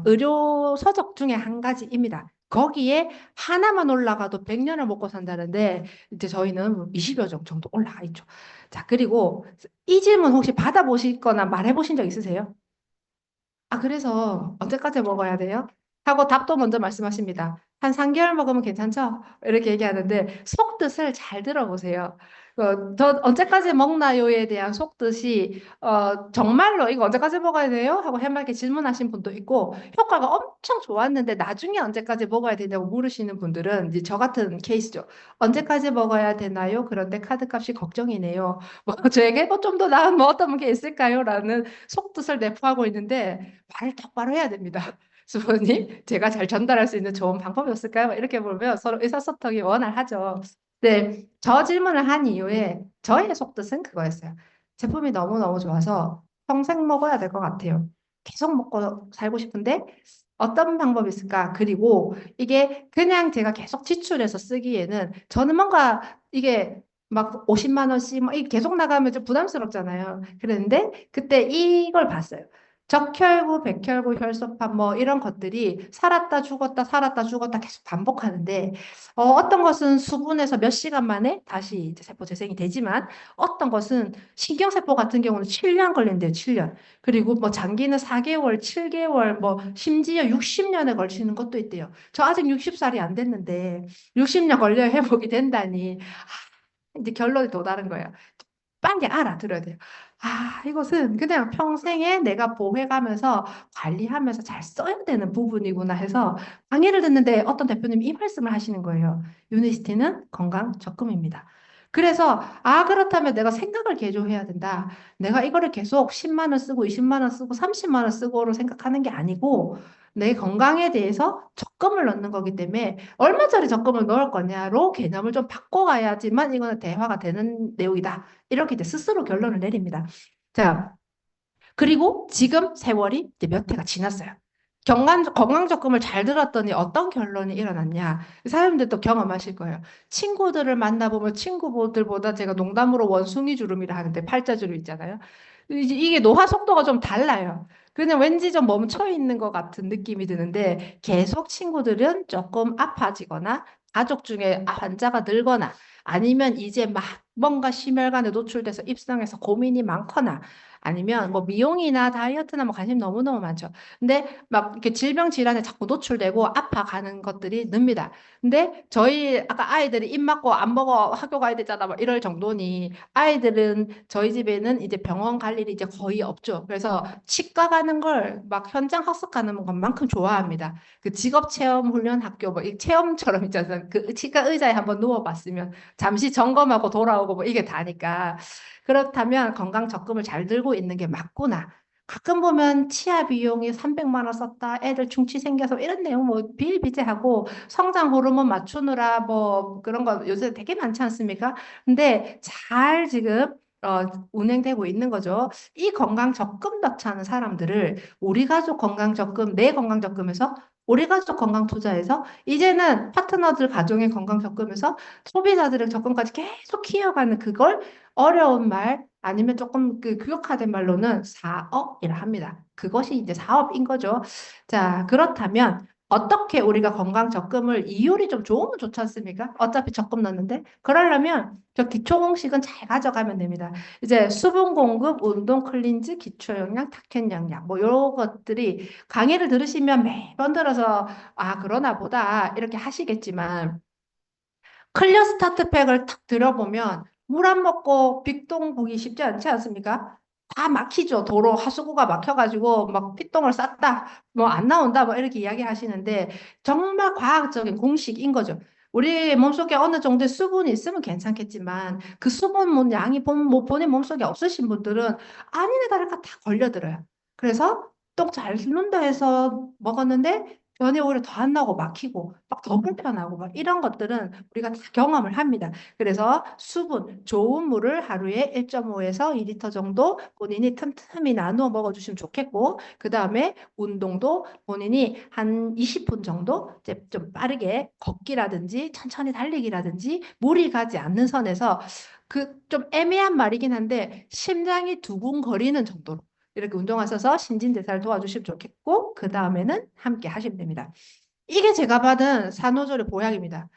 의료 서적 중에 한 가지입니다. 거기에 하나만 올라가도 100년을 먹고 산다는데 이제 저희는 20여 종 정도 올라가 있죠. 자, 그리고 이 질문 혹시 받아보시거나 말해보신 적 있으세요? 아, 그래서 언제까지 먹어야 돼요? 하고 답도 먼저 말씀하십니다. 한 3개월 먹으면 괜찮죠? 이렇게 얘기하는데 속뜻을 잘 들어보세요. 저 언제까지 먹나요에 대한 속뜻이 정말로 이거 언제까지 먹어야 돼요? 하고 해맑게 질문하신 분도 있고 효과가 엄청 좋았는데 나중에 언제까지 먹어야 되냐고 물으시는 분들은 이제 저 같은 케이스죠. 언제까지 먹어야 되나요? 그런데 카드값이 걱정이네요. 뭐 저에게 뭐 좀 더 나은 뭐 어떤 게 있을까요? 라는 속뜻을 내포하고 있는데 말을 똑바로 해야 됩니다. 수호님, 제가 잘 전달할 수 있는 좋은 방법이 없을까요? 막 이렇게 보면 서로 의사소통이 원활하죠. 네, 저 질문을 한 이후에 저의 속뜻은 그거였어요. 제품이 너무너무 좋아서 평생 먹어야 될 것 같아요. 계속 먹고 살고 싶은데 어떤 방법이 있을까? 그리고 이게 그냥 제가 계속 지출해서 쓰기에는 저는 뭔가 이게 막 50만 원씩 막 이게 계속 나가면 좀 부담스럽잖아요. 그런데 그때 이걸 봤어요. 적혈구, 백혈구, 혈소판 뭐 이런 것들이 살았다 죽었다 살았다 죽었다 계속 반복하는데 어떤 것은 수분에서 몇 시간 만에 다시 이제 세포 재생이 되지만 어떤 것은 신경세포 같은 경우는 7년 걸린대요. 7년. 그리고 뭐 장기는 4개월, 7개월, 뭐 심지어 60년에 걸치는 것도 있대요. 저 아직 60살이 안 됐는데 60년 걸려 회복이 된다니 이제 결론이 또 다른 거예요. 빨리 알아들어야 돼요. 이것은 그냥 평생에 내가 보해가면서 관리하면서 잘 써야 되는 부분이구나 해서 강의를 듣는데 어떤 대표님이 이 말씀을 하시는 거예요. 유니스티는 건강 적금입니다. 그래서 그렇다면 내가 생각을 개조해야 된다. 내가 이거를 계속 10만 원 쓰고 20만 원 쓰고 30만 원 쓰고로 생각하는 게 아니고 내 건강에 대해서 적금을 넣는 거기 때문에 얼마짜리 적금을 넣을 거냐로 개념을 좀 바꿔가야지만 이거는 대화가 되는 내용이다. 이렇게 이제 스스로 결론을 내립니다. 자, 그리고 지금 세월이 이제 몇 해가 지났어요. 건강적금을 잘 들었더니 어떤 결론이 일어났냐. 사람들도 경험하실 거예요. 친구들을 만나보면 친구들보다 제가 농담으로 원숭이 주름이라 하는데 팔자주름 있잖아요. 이게 노화 속도가 좀 달라요. 그냥 왠지 좀 멈춰 있는 것 같은 느낌이 드는데 계속 친구들은 조금 아파지거나 가족 중에 환자가 늘거나 아니면 이제 막 뭔가 심혈관에 노출돼서 입상해서 고민이 많거나 아니면 뭐 미용이나 다이어트나 뭐 관심 너무너무 많죠. 근데 막 이렇게 질병 질환에 자꾸 노출되고 아파가는 것들이 늡니다. 근데 저희 아까 아이들이 입 맞고 안 먹어 학교 가야 되잖아 뭐 이럴 정도니 아이들은 저희 집에는 이제 병원 갈 일이 이제 거의 없죠. 그래서 치과 가는 걸 막 현장 학습하는 것만큼 좋아합니다. 그 직업 체험 훈련 학교 뭐 이 체험처럼 있잖아요. 그 치과 의자에 한번 누워봤으면 잠시 점검하고 돌아오고 뭐 이게 다니까. 그렇다면 건강 적금을 잘 들고 있는 게 맞구나. 가끔 보면 치아 비용이 300만 원 썼다. 애들 충치 생겨서 이런 내용 뭐 비일비재하고 성장 호르몬 맞추느라 뭐 그런 거 요새 되게 많지 않습니까? 근데 잘 지금 운행되고 있는 거죠. 이 건강 적금 넣자는 사람들을 우리 가족 건강 적금, 내 건강 적금에서 우리 가족 건강 투자에서 이제는 파트너들 가정의 건강 적금에서 소비자들의 적금까지 계속 키워가는 그걸 어려운 말 아니면 조금 그 규격화된 말로는 사업이라 합니다. 그것이 이제 사업인 거죠. 자, 그렇다면 어떻게 우리가 건강 적금을 이율이 좀 좋으면 좋지 않습니까? 어차피 적금 넣는데 그러려면 저 기초 공식은 잘 가져가면 됩니다. 이제 수분 공급, 운동 클린즈, 기초 영양, 탁현 영양 뭐 이런 것들이 강의를 들으시면 매번 들어서 그러나 보다 이렇게 하시겠지만 클리어 스타트팩을 탁 들어보면 물 안 먹고 빅동 보기 쉽지 않지 않습니까? 다 막히죠. 도로 하수구가 막혀가지고 막 피똥을 쌌다, 뭐 안 나온다, 뭐 이렇게 이야기하시는데 정말 과학적인 공식인 거죠. 우리 몸속에 어느 정도의 수분이 있으면 괜찮겠지만 그 수분 양이 본인 몸속에 없으신 분들은 아니네 다를까 다 걸려들어요. 그래서 똥 잘 씹는다 해서 먹었는데 변이 오히려 더 안 나고 막히고 막 더 불편하고 막 이런 것들은 우리가 다 경험을 합니다. 그래서 수분, 좋은 물을 하루에 1.5에서 2리터 정도 본인이 틈틈이 나누어 먹어주시면 좋겠고 그 다음에 운동도 본인이 한 20분 정도 이제 좀 빠르게 걷기라든지 천천히 달리기라든지 무리 가지 않는 선에서 그 좀 애매한 말이긴 한데 심장이 두근거리는 정도로 이렇게 운동하셔서 신진대사를 도와주시면 좋겠고 그 다음에는 함께 하시면 됩니다. 이게 제가 받은 산후조리 보약입니다.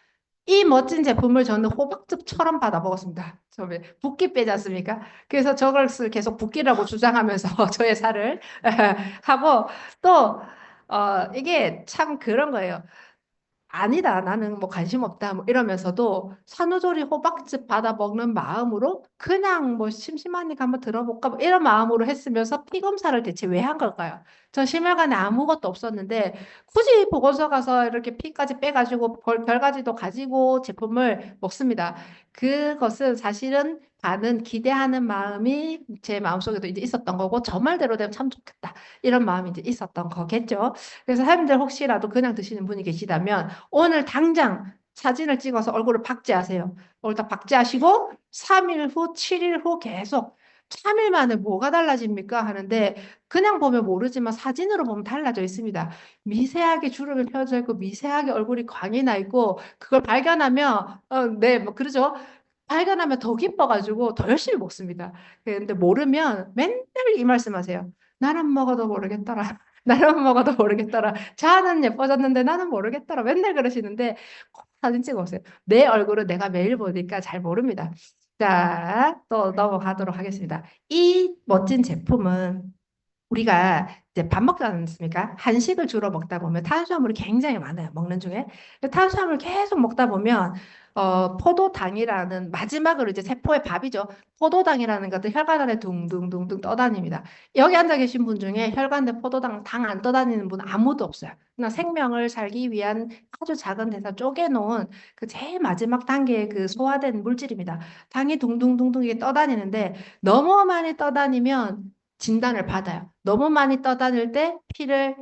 이 멋진 제품을 저는 호박즙처럼 받아 먹었습니다. 처음에 붓기 빼지 않습니까? 그래서 저것을 계속 붓기라고 주장하면서 저의 살을 하고 또 이게 참 그런 거예요. 아니다, 나는 뭐 관심 없다, 뭐 이러면서도 산후조리 호박즙 받아 먹는 마음으로 그냥 뭐 심심하니까 한번 들어볼까, 뭐 이런 마음으로 했으면서 피 검사를 대체 왜 한 걸까요? 전 심혈관에 아무것도 없었는데 굳이 보건소 가서 이렇게 피까지 빼가지고 결과지도 가지고 제품을 먹습니다. 그것은 사실은 반은 기대하는 마음이 제 마음속에도 이제 있었던 거고 저 말대로 되면 참 좋겠다 이런 마음이 이제 있었던 거겠죠. 그래서 사람들 혹시라도 그냥 드시는 분이 계시다면 오늘 당장 사진을 찍어서 얼굴을 박제하세요. 얼굴 다 박제하시고 3일 후, 7일 후 계속 3일 만에 뭐가 달라집니까? 하는데 그냥 보면 모르지만 사진으로 보면 달라져 있습니다. 미세하게 주름이 펴져 있고 미세하게 얼굴이 광이 나 있고 그걸 발견하면 네, 뭐 그러죠. 발견하면 더 기뻐가지고 더 열심히 먹습니다. 근데 모르면 맨날 이 말씀하세요. 나는 먹어도 모르겠더라. 나는 먹어도 모르겠더라. 자는 예뻐졌는데 나는 모르겠더라. 맨날 그러시는데 꼭 사진 찍어오세요. 내 얼굴은 내가 매일 보니까 잘 모릅니다. 자, 또 넘어가도록 하겠습니다. 이 멋진 제품은 우리가 이제 밥 먹지 않습니까? 한식을 주로 먹다 보면 탄수화물이 굉장히 많아요. 먹는 중에. 근데 탄수화물을 계속 먹다 보면 포도당이라는 마지막으로 이제 세포의 밥이죠. 포도당이라는 것들 혈관 안에 둥둥둥둥 떠다닙니다. 여기 앉아 계신 분 중에 혈관 내 포도당 당 안 떠다니는 분 아무도 없어요. 그냥 생명을 살기 위한 아주 작은 데서 쪼개놓은 그 제일 마지막 단계의 그 소화된 물질입니다. 당이 둥둥둥둥 이게 떠다니는데 너무 많이 떠다니면 진단을 받아요. 너무 많이 떠다닐 때 피를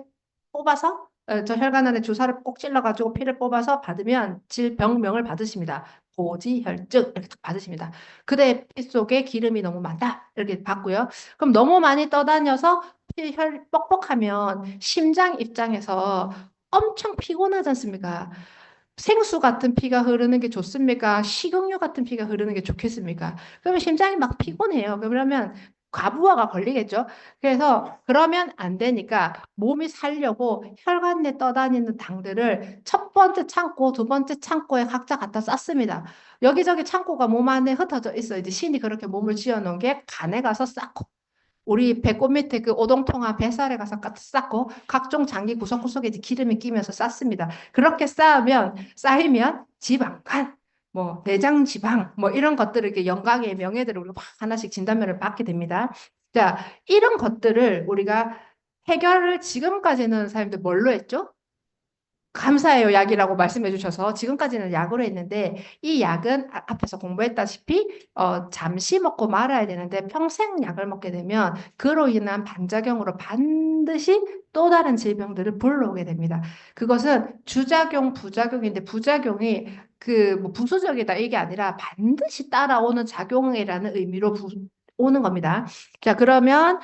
뽑아서 저 혈관 안에 주사를 꼭 찔러가지고 피를 뽑아서 받으면 질병명을 받으십니다. 고지혈증 이렇게 딱 받으십니다. 그대 피 속에 기름이 너무 많다 이렇게 받고요. 그럼 너무 많이 떠다녀서 피혈 뻑뻑하면 심장 입장에서 엄청 피곤하지 않습니까? 생수 같은 피가 흐르는 게 좋습니까? 식용유 같은 피가 흐르는 게 좋겠습니까? 그러면 심장이 막 피곤해요. 그러면 과부하가 걸리겠죠. 그래서 그러면 안 되니까 몸이 살려고 혈관 내 떠다니는 당들을 첫 번째 창고, 두 번째 창고에 각자 갖다 쌌습니다. 여기저기 창고가 몸 안에 흩어져 있어. 이제 신이 그렇게 몸을 지어 놓은 게 간에 가서 쌓고 우리 배꼽 밑에 그 오동통한 뱃살에 가서 쌓고 각종 장기 구석구석에 이제 기름이 끼면서 쌓습니다. 그렇게 쌓이면 지방, 간, 뭐 내장 지방, 뭐 이런 것들을 이렇게 영광의 명예들을 우리가 막 하나씩 진단면을 받게 됩니다. 자, 이런 것들을 우리가 해결을 지금까지는 사람들 뭘로 했죠? 감사해요, 약이라고 말씀해 주셔서 지금까지는 약으로 했는데 이 약은 앞에서 공부했다시피 잠시 먹고 말아야 되는데 평생 약을 먹게 되면 그로 인한 반작용으로 반드시 또 다른 질병들을 불러오게 됩니다. 그것은 주작용, 부작용인데 부작용이 그 뭐 부수적이다 이게 아니라 반드시 따라오는 작용이라는 의미로 오는 겁니다. 자, 그러면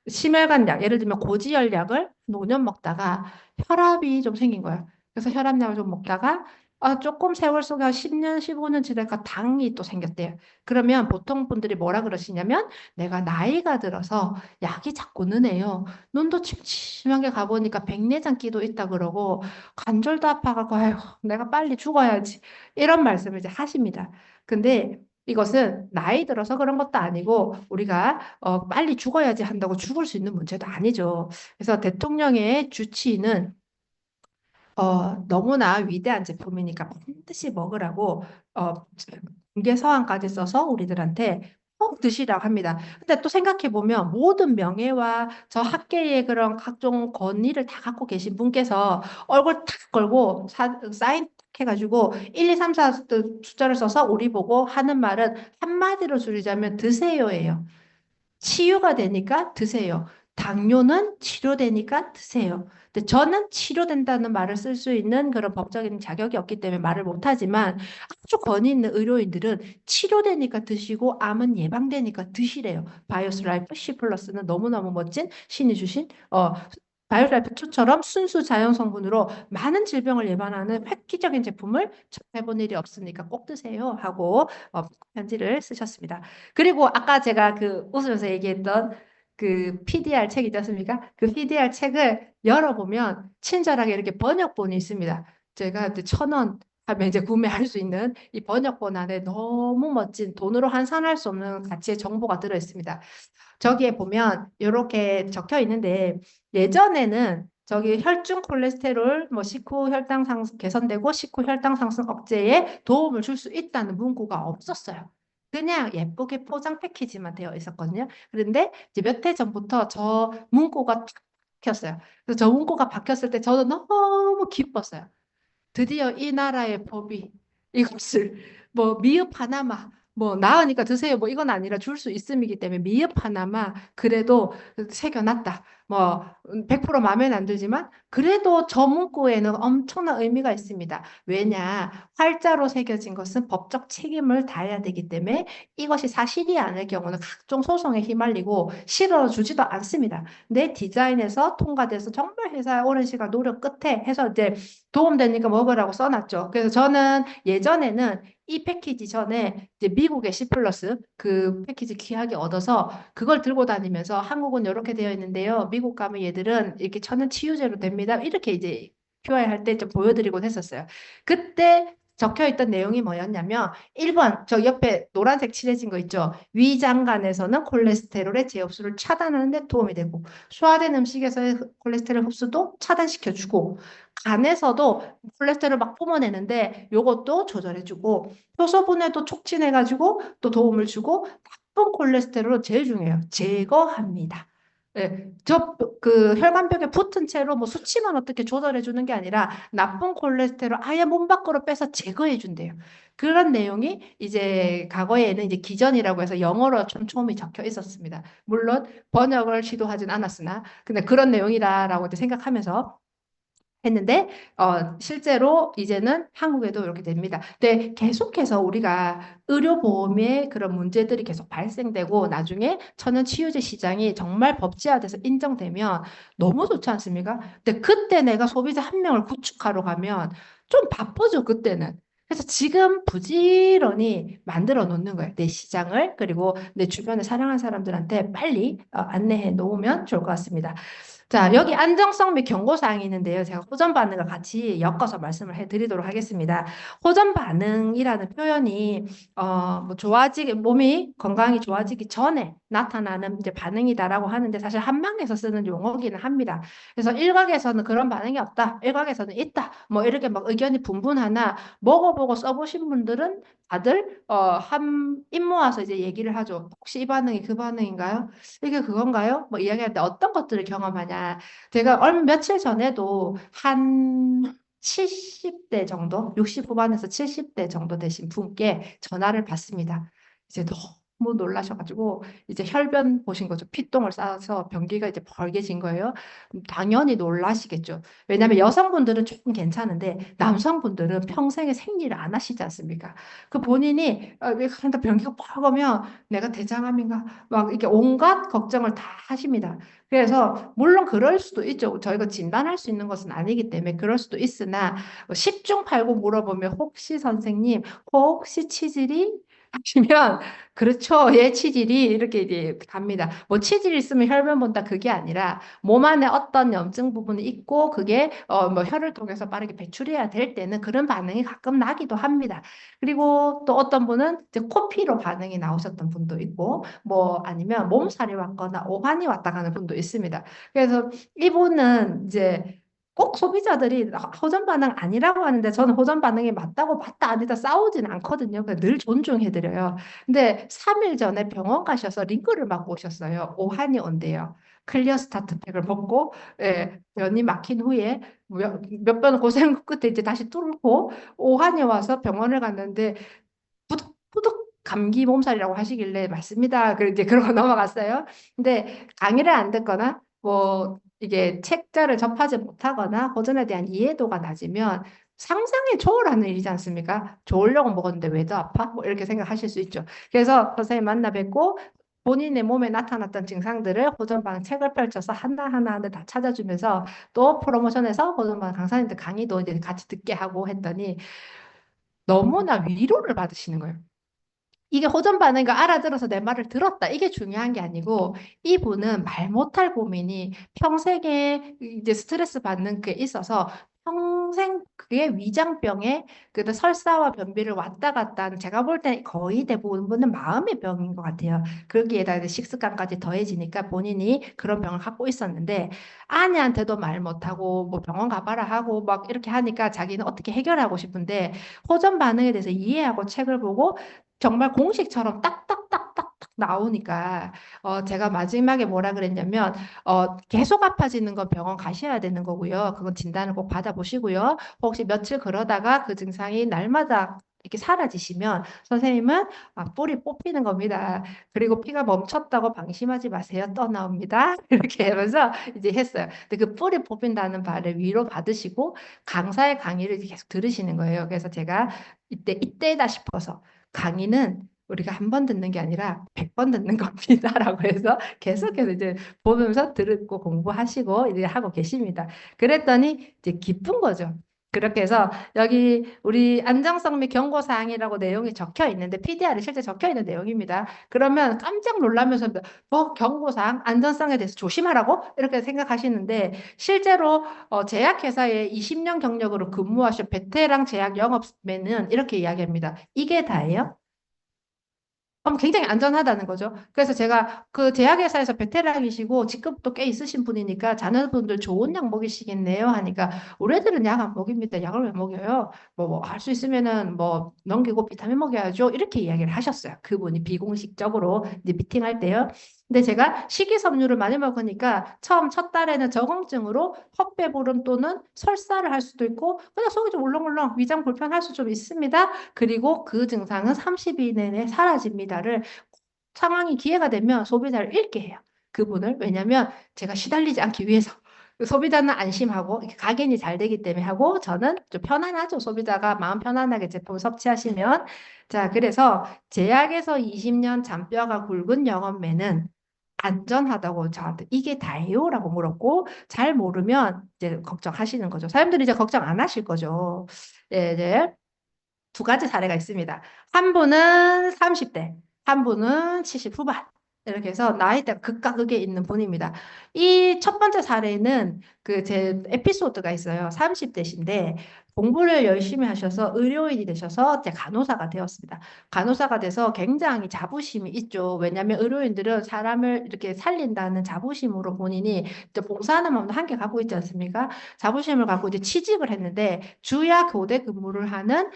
심혈관 약, 예를 들면 고지혈약을 5년 먹다가 혈압이 좀 생긴 거야. 그래서 혈압약을 좀 먹다가 조금 세월 속에 한 10년, 15년 지나니까 당이 또 생겼대요. 그러면 보통 분들이 뭐라 그러시냐면 내가 나이가 들어서 약이 자꾸 느네요. 눈도 침침하게 가보니까 백내장기도 있다 그러고 관절도 아파가고 아이고 내가 빨리 죽어야지. 이런 말씀을 이제 하십니다. 근데 이것은 나이 들어서 그런 것도 아니고 우리가 빨리 죽어야지 한다고 죽을 수 있는 문제도 아니죠. 그래서 대통령의 주치의는 너무나 위대한 제품이니까 반드시 먹으라고 어, 공개 서한까지 써서 우리들한테 꼭 드시라고 합니다. 근데 또 생각해 보면 모든 명예와 저 학계의 그런 각종 권위를 다 갖고 계신 분께서 얼굴 탁 걸고 사인 탁 해가지고 1, 2, 3, 4 숫자를 써서 우리 보고 하는 말은 한마디로 줄이자면 드세요예요. 치유가 되니까 드세요. 당뇨는 치료되니까 드세요. 근데 저는 치료된다는 말을 쓸 수 있는 그런 법적인 자격이 없기 때문에 말을 못하지만 아주 권위 있는 의료인들은 치료되니까 드시고 암은 예방되니까 드시래요. 바이오스 라이프 C 플러스는 너무너무 멋진 신이 주신 바이오라이프 2처럼 순수 자연 성분으로 많은 질병을 예방하는 획기적인 제품을 접해본 일이 없으니까 꼭 드세요 하고 편지를 쓰셨습니다. 그리고 아까 제가 그 웃으면서 얘기했던 그 PDR 책 있지 않습니까? 그 PDR 책을 열어보면 친절하게 이렇게 번역본이 있습니다. 제가 1,000원 하면 이제 구매할 수 있는 이 번역본 안에 너무 멋진 돈으로 환산할 수 없는 가치의 정보가 들어 있습니다. 저기에 보면 이렇게 적혀 있는데 예전에는 저기 혈중 콜레스테롤 뭐 식후 혈당 상승 개선되고 식후 혈당 상승 억제에 도움을 줄 수 있다는 문구가 없었어요. 그냥 예쁘게 포장 패키지만 되어 있었거든요. 그런데 이제 몇 해 전부터 저 문구가 탁 바뀌었어요. 그래서 저 문구가 바뀌었을 때 저는 너무 기뻤어요. 드디어 이 나라의 법이 이것을 뭐 미흡 하나마 뭐 나으니까 드세요 뭐 이건 아니라 줄 수 있음이기 때문에 미흡 하나마 그래도 새겨놨다. 뭐 100% 마음에는 안 들지만 그래도 저 문구에는 엄청난 의미가 있습니다. 왜냐? 활자로 새겨진 것은 법적 책임을 다해야 되기 때문에 이것이 사실이 아닐 경우는 각종 소송에 휘말리고 실어주지도 않습니다. 내 디자인에서 통과돼서 정말 회사의 오랜 시간 노력 끝에 해서 이제 도움되니까 먹으라고 써놨죠. 그래서 저는 예전에는 이 패키지 전에 이제 미국의 C 플러스 그 패키지 귀하게 얻어서 그걸 들고 다니면서 한국은 이렇게 되어 있는데요. 미국 가면 얘들은 이렇게 천연 치유제로 됩니다. 이렇게 이제 QI 할 때 좀 보여드리곤 했었어요. 그때 적혀 있던 내용이 뭐였냐면 1번 저 옆에 노란색 칠해진 거 있죠. 위장간에서는 콜레스테롤의 재흡수를 차단하는 데 도움이 되고 소화된 음식에서의 콜레스테롤 흡수도 차단시켜주고 간에서도 콜레스테롤 막 뿜어내는데 요것도 조절해주고 효소 분해도 촉진해가지고 또 도움을 주고 나쁜 콜레스테롤은 제일 중요해요. 제거합니다. 예, 그 혈관벽에 붙은 채로 뭐 수치만 어떻게 조절해 주는 게 아니라 나쁜 콜레스테롤 아예 몸 밖으로 빼서 제거해 준대요. 그런 내용이 이제 과거에는 이제 기전이라고 해서 영어로 촘촘히 적혀 있었습니다. 물론 번역을 시도하진 않았으나 근데 그런 내용이다라고 이제 생각하면서 했는데 실제로 이제는 한국에도 이렇게 됩니다. 근데 계속해서 우리가 의료보험에 그런 문제들이 계속 발생되고 나중에 천연치유제 시장이 정말 법제화돼서 인정되면 너무 좋지 않습니까? 근데 그때 내가 소비자 한 명을 구축하러 가면 좀 바쁘죠, 그때는. 그래서 지금 부지런히 만들어 놓는 거예요. 내 시장을 그리고 내 주변에 사랑하는 사람들한테 빨리 안내해 놓으면 좋을 것 같습니다. 자, 여기 안정성 및 경고사항이 있는데요. 제가 호전 반응과 같이 엮어서 말씀을 해드리도록 하겠습니다. 호전 반응이라는 표현이 뭐 좋아지기 몸이 건강이 좋아지기 전에 나타나는 이제 반응이다라고 하는데 사실 한방에서 쓰는 용어기는 합니다. 그래서 일각에서는 그런 반응이 없다, 일각에서는 있다, 뭐 이렇게 막 의견이 분분하나 먹어보고 써보신 분들은 다들 입 모아서 이제 얘기를 하죠. 혹시 이 반응이 그 반응인가요? 이게 그건가요? 뭐 이야기할 때 어떤 것들을 경험하냐. 제가 얼마 며칠 전에도 한 70대 정도, 60 후반에서 70대 정도 되신 분께 전화를 받습니다. 이제 너무 놀라셔가지고 이제 혈변 보신 거죠. 피똥을 싸서 변기가 이제 벌게진 거예요. 당연히 놀라시겠죠. 왜냐하면 여성분들은 조금 괜찮은데 남성분들은 평생에 생리를 안 하시지 않습니까? 그 본인이 그런다 변기가 뻘거면 내가 대장암인가 막 이렇게 온갖 걱정을 다 하십니다. 그래서 물론 그럴 수도 있죠. 저희가 진단할 수 있는 것은 아니기 때문에 그럴 수도 있으나 10중 8구 물어보면 혹시 선생님 혹시 치질이 하시면 그렇죠. 예, 치질이 이렇게 이제 갑니다. 뭐 치질이 있으면 혈변 본다 그게 아니라 몸 안에 어떤 염증 부분이 있고 그게 뭐 혈을 통해서 빠르게 배출해야 될 때는 그런 반응이 가끔 나기도 합니다. 그리고 또 어떤 분은 이제 코피로 반응이 나오셨던 분도 있고 뭐 아니면 몸살이 왔거나 오한이 왔다 가는 분도 있습니다. 그래서 이분은 이제 꼭 소비자들이 호전 반응 아니라고 하는데 저는 호전 반응이 맞다고 맞다 아니다 싸우진 않거든요. 그냥 늘 존중해드려요. 근데 3일 전에 병원 가셔서 링거를 맞고 오셨어요. 오한이 온대요. 클리어 스타트 팩을 먹고 예, 변이 막힌 후에 몇 번 고생 끝에 이제 다시 뚫고 오한이 와서 병원을 갔는데 푸득푸득 감기 몸살이라고 하시길래 맞습니다. 그 이제 그러고 넘어갔어요. 근데 강의를 안 듣거나 뭐 이게 책자를 접하지 못하거나 호전에 대한 이해도가 낮으면 상상에 초월하는 일이지 않습니까? 좋으려고 먹었는데 왜 더 아파? 뭐 이렇게 생각하실 수 있죠. 그래서 선생님 만나 뵙고 본인의 몸에 나타났던 증상들을 호전방 책을 펼쳐서 하나하나 다 찾아주면서 또 프로모션에서 호전방 강사님들 강의도 이제 같이 듣게 하고 했더니 너무나 위로를 받으시는 거예요. 이게 호전 반응이 알아들어서 내 말을 들었다. 이게 중요한 게 아니고 이분은 말 못할 고민이 평생에 이제 스트레스 받는 게 있어서 평생 그게 위장병에 그 설사와 변비를 왔다 갔다 하는 제가 볼 때 거의 대부분은 마음의 병인 것 같아요. 거기에다 이제 식습관까지 더해지니까 본인이 그런 병을 갖고 있었는데 아내한테도 말 못하고 뭐 병원 가봐라 하고 막 이렇게 하니까 자기는 어떻게 해결하고 싶은데 호전 반응에 대해서 이해하고 책을 보고 정말 공식처럼 딱딱딱딱딱 나오니까 제가 마지막에 뭐라 그랬냐면 계속 아파지는 건 병원 가셔야 되는 거고요. 그건 진단을 꼭 받아보시고요. 혹시 며칠 그러다가 그 증상이 날마다 이렇게 사라지시면 선생님은 뿔이 뽑히는 겁니다. 그리고 피가 멈췄다고 방심하지 마세요. 또 나옵니다. 이렇게 하면서 이제 했어요. 근데 그 뿔이 뽑힌다는 말을 위로 받으시고 강사의 강의를 계속 들으시는 거예요. 그래서 제가 이때다 싶어서 강의는 우리가 한 번 듣는 게 아니라 100번 듣는 겁니다라고 해서 계속해서 이제 보면서 듣고 공부하시고 이제 하고 계십니다. 그랬더니 이제 기쁜 거죠. 그렇게 해서 여기 우리 안정성 및 경고사항이라고 내용이 적혀 있는데 PDR에 실제 적혀 있는 내용입니다. 그러면 깜짝 놀라면서 경고사항, 안전성에 대해서 조심하라고 이렇게 생각하시는데 실제로 제약회사에 20년 경력으로 근무하신 베테랑 제약 영업맨은 이렇게 이야기합니다. 이게 다예요? 굉장히 안전하다는 거죠. 그래서 제가 그 제약회사에서 베테랑이시고 직급도 꽤 있으신 분이니까 자녀분들 좋은 약 먹이시겠네요 하니까 우리 애들은 약 안 먹입니다. 약을 왜 먹여요? 뭐 할 수 있으면은 뭐 넘기고 비타민 먹여야죠. 이렇게 이야기를 하셨어요. 그분이 비공식적으로 이제 미팅할 때요. 근데 제가 식이섬유를 많이 먹으니까 처음 첫 달에는 저공증으로 헛배부름 또는 설사를 할 수도 있고 그냥 속이 좀 울렁울렁 위장 불편할 수 좀 있습니다. 그리고 그 증상은 30일 내내 사라집니다를 상황이 기회가 되면 소비자를 읽게 해요. 그분을. 왜냐하면 제가 시달리지 않기 위해서. 소비자는 안심하고 각인이 잘 되기 때문에 하고 저는 좀 편안하죠. 소비자가 마음 편안하게 제품을 섭취하시면. 자, 그래서 제약에서 20년 잔뼈가 굵은 영업매는 안전하다고 저한테 이게 다예요라고 물었고 잘 모르면 이제 걱정하시는 거죠. 사람들이 이제 걱정 안 하실 거죠. 예, 이제 두 가지 사례가 있습니다. 한 분은 30대, 한 분은 70 후반. 이렇게 해서 나이대가 극과 극에 있는 분입니다. 이 첫 번째 사례는 그 제 에피소드가 있어요. 30대신데 공부를 열심히 하셔서 의료인이 되셔서 이제 간호사가 되었습니다. 간호사가 돼서 굉장히 자부심이 있죠. 왜냐하면 의료인들은 사람을 이렇게 살린다는 자부심으로 본인이 이제 봉사하는 마음도 함께 갖고 있지 않습니까? 자부심을 갖고 이제 취직을 했는데 주야 교대 근무를 하는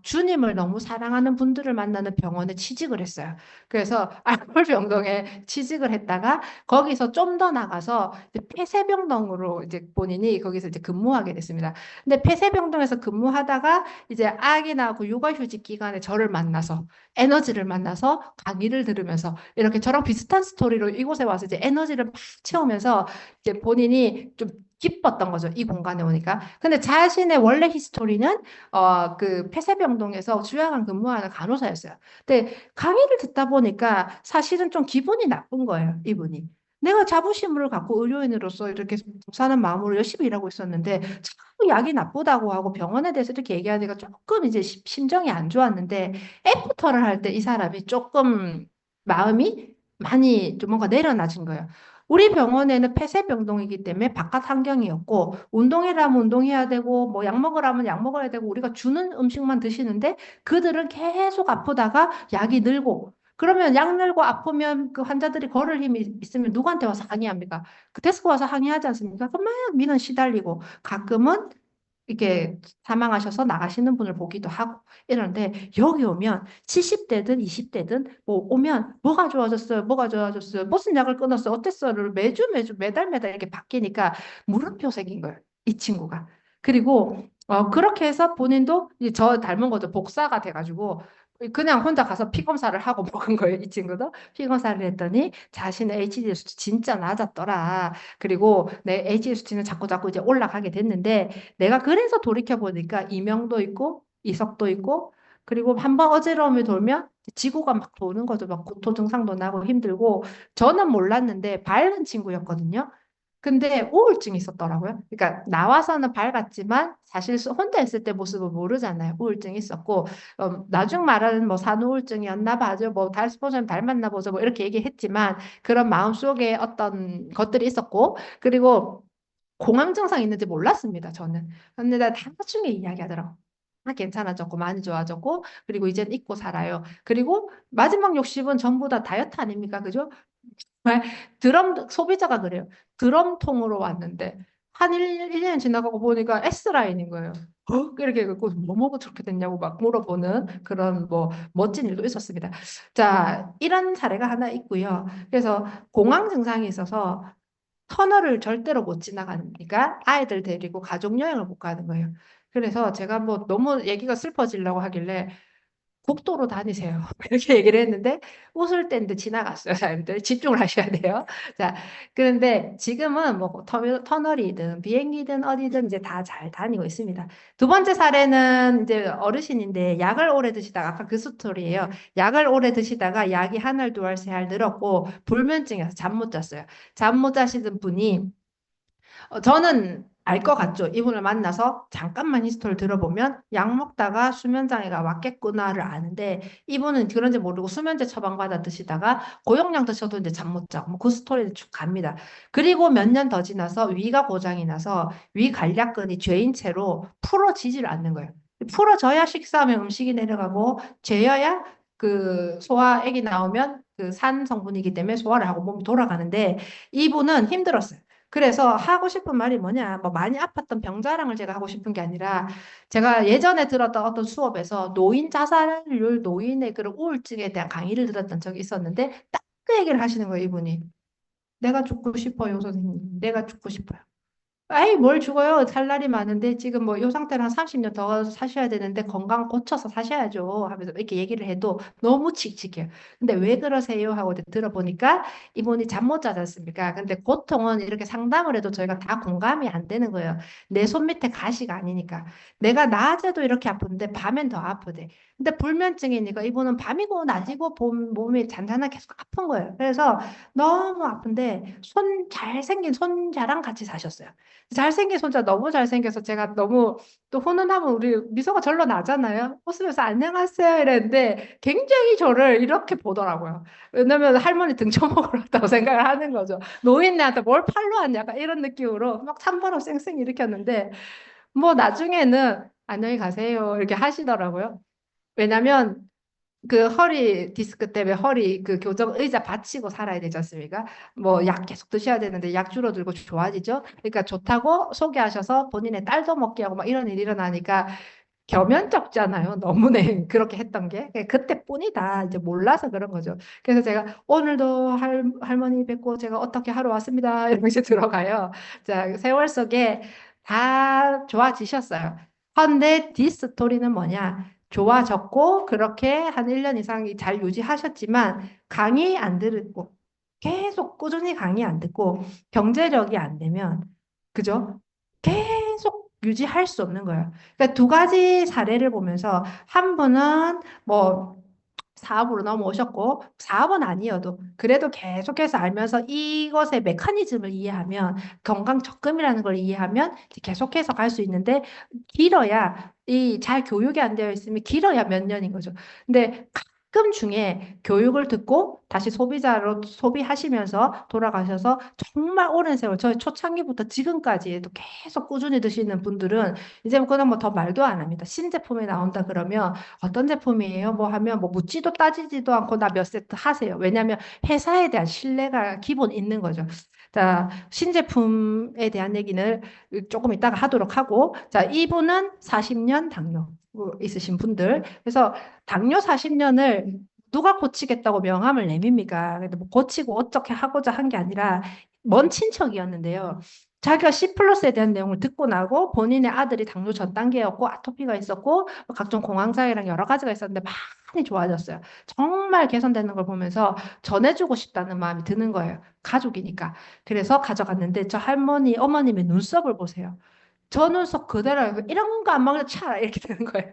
주님을 너무 사랑하는 분들을 만나는 병원에 취직을 했어요. 그래서 알코올병동에 취직을 했다가 거기서 좀 더 나가서 이제 폐쇄병동으로 이제 본인이 거기서 이제 근무하게 됐습니다. 근데 폐쇄병동에서 근무하다가 이제 아기 낳고 육아휴직 기간에 저를 만나서 에너지를 만나서 강의를 들으면서 이렇게 저랑 비슷한 스토리로 이곳에 와서 이제 에너지를 막 채우면서 이제 본인이 좀 기뻤던 거죠. 이 공간에 오니까. 근데 자신의 원래 히스토리는 그 폐쇄병동에서 주야간 근무하는 간호사였어요. 근데 강의를 듣다 보니까 사실은 좀 기분이 나쁜 거예요, 이분이. 내가 자부심을 갖고 의료인으로서 이렇게 사는 마음으로 열심히 일하고 있었는데 자꾸 약이 나쁘다고 하고 병원에 대해서 이렇게 얘기하니까 조금 이제 심정이 안 좋았는데 애프터를 할 때 이 사람이 조금 마음이 많이 좀 뭔가 내려놔진 거예요. 우리 병원에는 폐쇄병동이기 때문에 바깥 환경이었고 운동이라면 운동해야 되고 뭐 약 먹으라면 약 먹어야 되고 우리가 주는 음식만 드시는데 그들은 계속 아프다가 약이 늘고 그러면 약 늘고 아프면 그 환자들이 걸을 힘이 있으면 누구한테 와서 항의합니까? 그 데스크 와서 항의하지 않습니까? 그럼 막 민원 시달리고 가끔은 이렇게 사망하셔서 나가시는 분을 보기도 하고 이러는데 여기 오면 70대든 20대든 뭐 오면 뭐가 좋아졌어요? 뭐가 좋아졌어요? 무슨 약을 끊었어요? 어땠어요?를 매주 매달 이렇게 바뀌니까 물음표 생긴 거예요. 이 친구가. 그리고 그렇게 해서 본인도 이제 저 닮은 거죠. 복사가 돼가지고 그냥 혼자 가서 피 검사를 하고 먹은 거예요. 이 친구도 피 검사를 했더니 자신의 HDL 수치 진짜 낮았더라. 그리고 내 HDL 수치는 자꾸 이제 올라가게 됐는데 내가 그래서 돌이켜 보니까 이명도 있고 이석도 있고 그리고 한번 어지러움이 돌면 지구가 막 도는 거죠. 막 구토 증상도 나고 힘들고 저는 몰랐는데 밝은 친구였거든요. 근데 우울증이 있었더라고요. 그러니까 나와서는 밝았지만 사실 혼자 있을 때 모습을 모르잖아요. 우울증이 있었고 나중 말하는 뭐 산후우울증이었나 봐죠. 뭐 달스포션 닮았나 보죠. 뭐 이렇게 얘기했지만 그런 마음속에 어떤 것들이 있었고 그리고 공황 증상이 있는지 몰랐습니다. 저는. 근데 나중에 이야기하더라고. 괜찮아졌고 많이 좋아졌고 그리고 이젠 잊고 살아요. 그리고 마지막 60은 전부 다 다이어트 아닙니까? 그죠? 정말 소비자가 그래요. 드럼통으로 왔는데 한 1년 지나가고 보니까 S라인인 거예요. 이렇게 갖고 뭐 먹어 저렇게 됐냐고 막 물어보는 그런 뭐 멋진 일도 있었습니다. 자, 이런 사례가 하나 있고요. 그래서 공황 증상이 있어서 터널을 절대로 못 지나가니까 아이들 데리고 가족 여행을 못 가는 거예요. 그래서 제가 뭐 너무 얘기가 슬퍼지려고 하길래 국도로 다니세요. 이렇게 얘기를 했는데 웃을 때인데 지나갔어요. 사람들 집중을 하셔야 돼요. 자, 그런데 지금은 뭐 터널이든 비행기든 어디든 이제 다 잘 다니고 있습니다. 두 번째 사례는 이제 어르신인데 약을 오래 드시다가 아까 그 스토리예요. 약을 오래 드시다가 약이 한 알, 두 알, 세 알 늘었고 불면증이어서 잠 못 잤어요. 잠 못 자시던 분이 저는 알 것 같죠? 이분을 만나서 잠깐만 히스토리를 들어보면 약 먹다가 수면장애가 왔겠구나를 아는데 이분은 그런지 모르고 수면제 처방받아 드시다가 고용량 드셔도 이제 잠 못 자고 뭐그 스토리를 쭉 갑니다. 그리고 몇 년 더 지나서 위가 고장이 나서 위 간략근이 죄인 채로 풀어지질 않는 거예요. 풀어져야 식사하면 음식이 내려가고 죄여야 그 소화액이 나오면 그 산 성분이기 때문에 소화를 하고 몸이 돌아가는데 이분은 힘들었어요. 그래서 하고 싶은 말이 뭐냐, 뭐 많이 아팠던 병자랑을 제가 하고 싶은 게 아니라 제가 예전에 들었던 어떤 수업에서 노인 자살률, 노인의 그런 우울증에 대한 강의를 들었던 적이 있었는데 딱 그 얘기를 하시는 거예요, 이분이. 내가 죽고 싶어요, 선생님. 내가 죽고 싶어요. 아이, 뭘 죽어요? 살 날이 많은데 지금 뭐 이 상태로 한 30년 더 사셔야 되는데 건강 고쳐서 사셔야죠 하면서 이렇게 얘기를 해도 너무 칙칙해요. 근데 왜 그러세요? 하고 이제 들어보니까 이분이 잠 못 자지 않습니까? 근데 고통은 이렇게 상담을 해도 저희가 다 공감이 안 되는 거예요. 내 손 밑에 가시가 아니니까. 내가 낮에도 이렇게 아픈데 밤엔 더 아프대. 근데 불면증이니까 이분은 밤이고 낮이고 몸이 잔잔하게 계속 아픈 거예요. 그래서 너무 아픈데 잘생긴 손자랑 같이 사셨어요. 잘생긴 손자 너무 잘생겨서 제가 너무 또 훈훈하면 우리 미소가 절로 나잖아요. 웃으면서 안녕하세요 이랬는데 굉장히 저를 이렇게 보더라고요. 왜냐면 할머니 등쳐먹으러 왔다고 생각을 하는 거죠. 노인네한테 뭘 팔로 왔냐 약간 이런 느낌으로 막 찬바람 쌩쌩 일으켰는데 뭐 나중에는 안녕히 가세요 이렇게 하시더라고요. 왜냐면 그 허리 디스크 때문에 허리 그 교정 의자 받치고 살아야 되지 않습니까? 뭐 약 계속 드셔야 되는데 약 줄어들고 좋아지죠. 그러니까 좋다고 소개하셔서 본인의 딸도 먹게 하고 막 이런 일이 일어나니까 겸연쩍잖아요. 너무네 그렇게 했던 게 그때뿐이다. 이제 몰라서 그런 거죠. 그래서 제가 오늘도 할머니 뵙고 제가 어떻게 하러 왔습니다. 이러고 이제 들어가요. 자, 세월 속에 다 좋아지셨어요. 근데 디스토리는 뭐냐? 좋아졌고 그렇게 한 1년 이상 잘 유지하셨지만 강의 안 듣고 계속 꾸준히 강의 안 듣고 경제력이 안 되면 그죠? 계속 유지할 수 없는 거예요. 그러니까 두 가지 사례를 보면서 한 분은 뭐 사업으로 넘어오셨고 사업은 아니어도 그래도 계속해서 알면서 이것의 메커니즘을 이해하면 건강 적금이라는 걸 이해하면 이제 계속해서 갈 수 있는데 길어야 이 잘 교육이 안 되어 있으면 길어야 몇 년인 거죠. 근데 가끔 중에 교육을 듣고 다시 소비자로 소비하시면서 돌아가셔서 정말 오랜 세월 저희 초창기부터 지금까지도 계속 꾸준히 드시는 분들은 이제 그냥 뭐 더 말도 안 합니다. 신제품이 나온다 그러면 어떤 제품이에요? 뭐 하면 뭐 묻지도 따지지도 않고 나 몇 세트 하세요. 왜냐하면 회사에 대한 신뢰가 기본 있는 거죠. 자, 신제품에 대한 얘기는 조금 이따가 하도록 하고, 자, 이분은 40년 당뇨 있으신 분들. 그래서 당뇨 40년을 누가 고치겠다고 명함을 내밉니까? 근데 뭐 고치고 어떻게 하고자 한 게 아니라 먼 친척이었는데요. 자기가 C 플러스에 대한 내용을 듣고 나고 본인의 아들이 당뇨 전 단계였고 아토피가 있었고 각종 공황장애랑 여러 가지가 있었는데 많이 좋아졌어요. 정말 개선되는 걸 보면서 전해주고 싶다는 마음이 드는 거예요. 가족이니까. 그래서 가져갔는데 저 할머니, 어머님의 눈썹을 보세요. 저 눈썹 그대로 이런 거 안 먹는 차 이렇게 되는 거예요.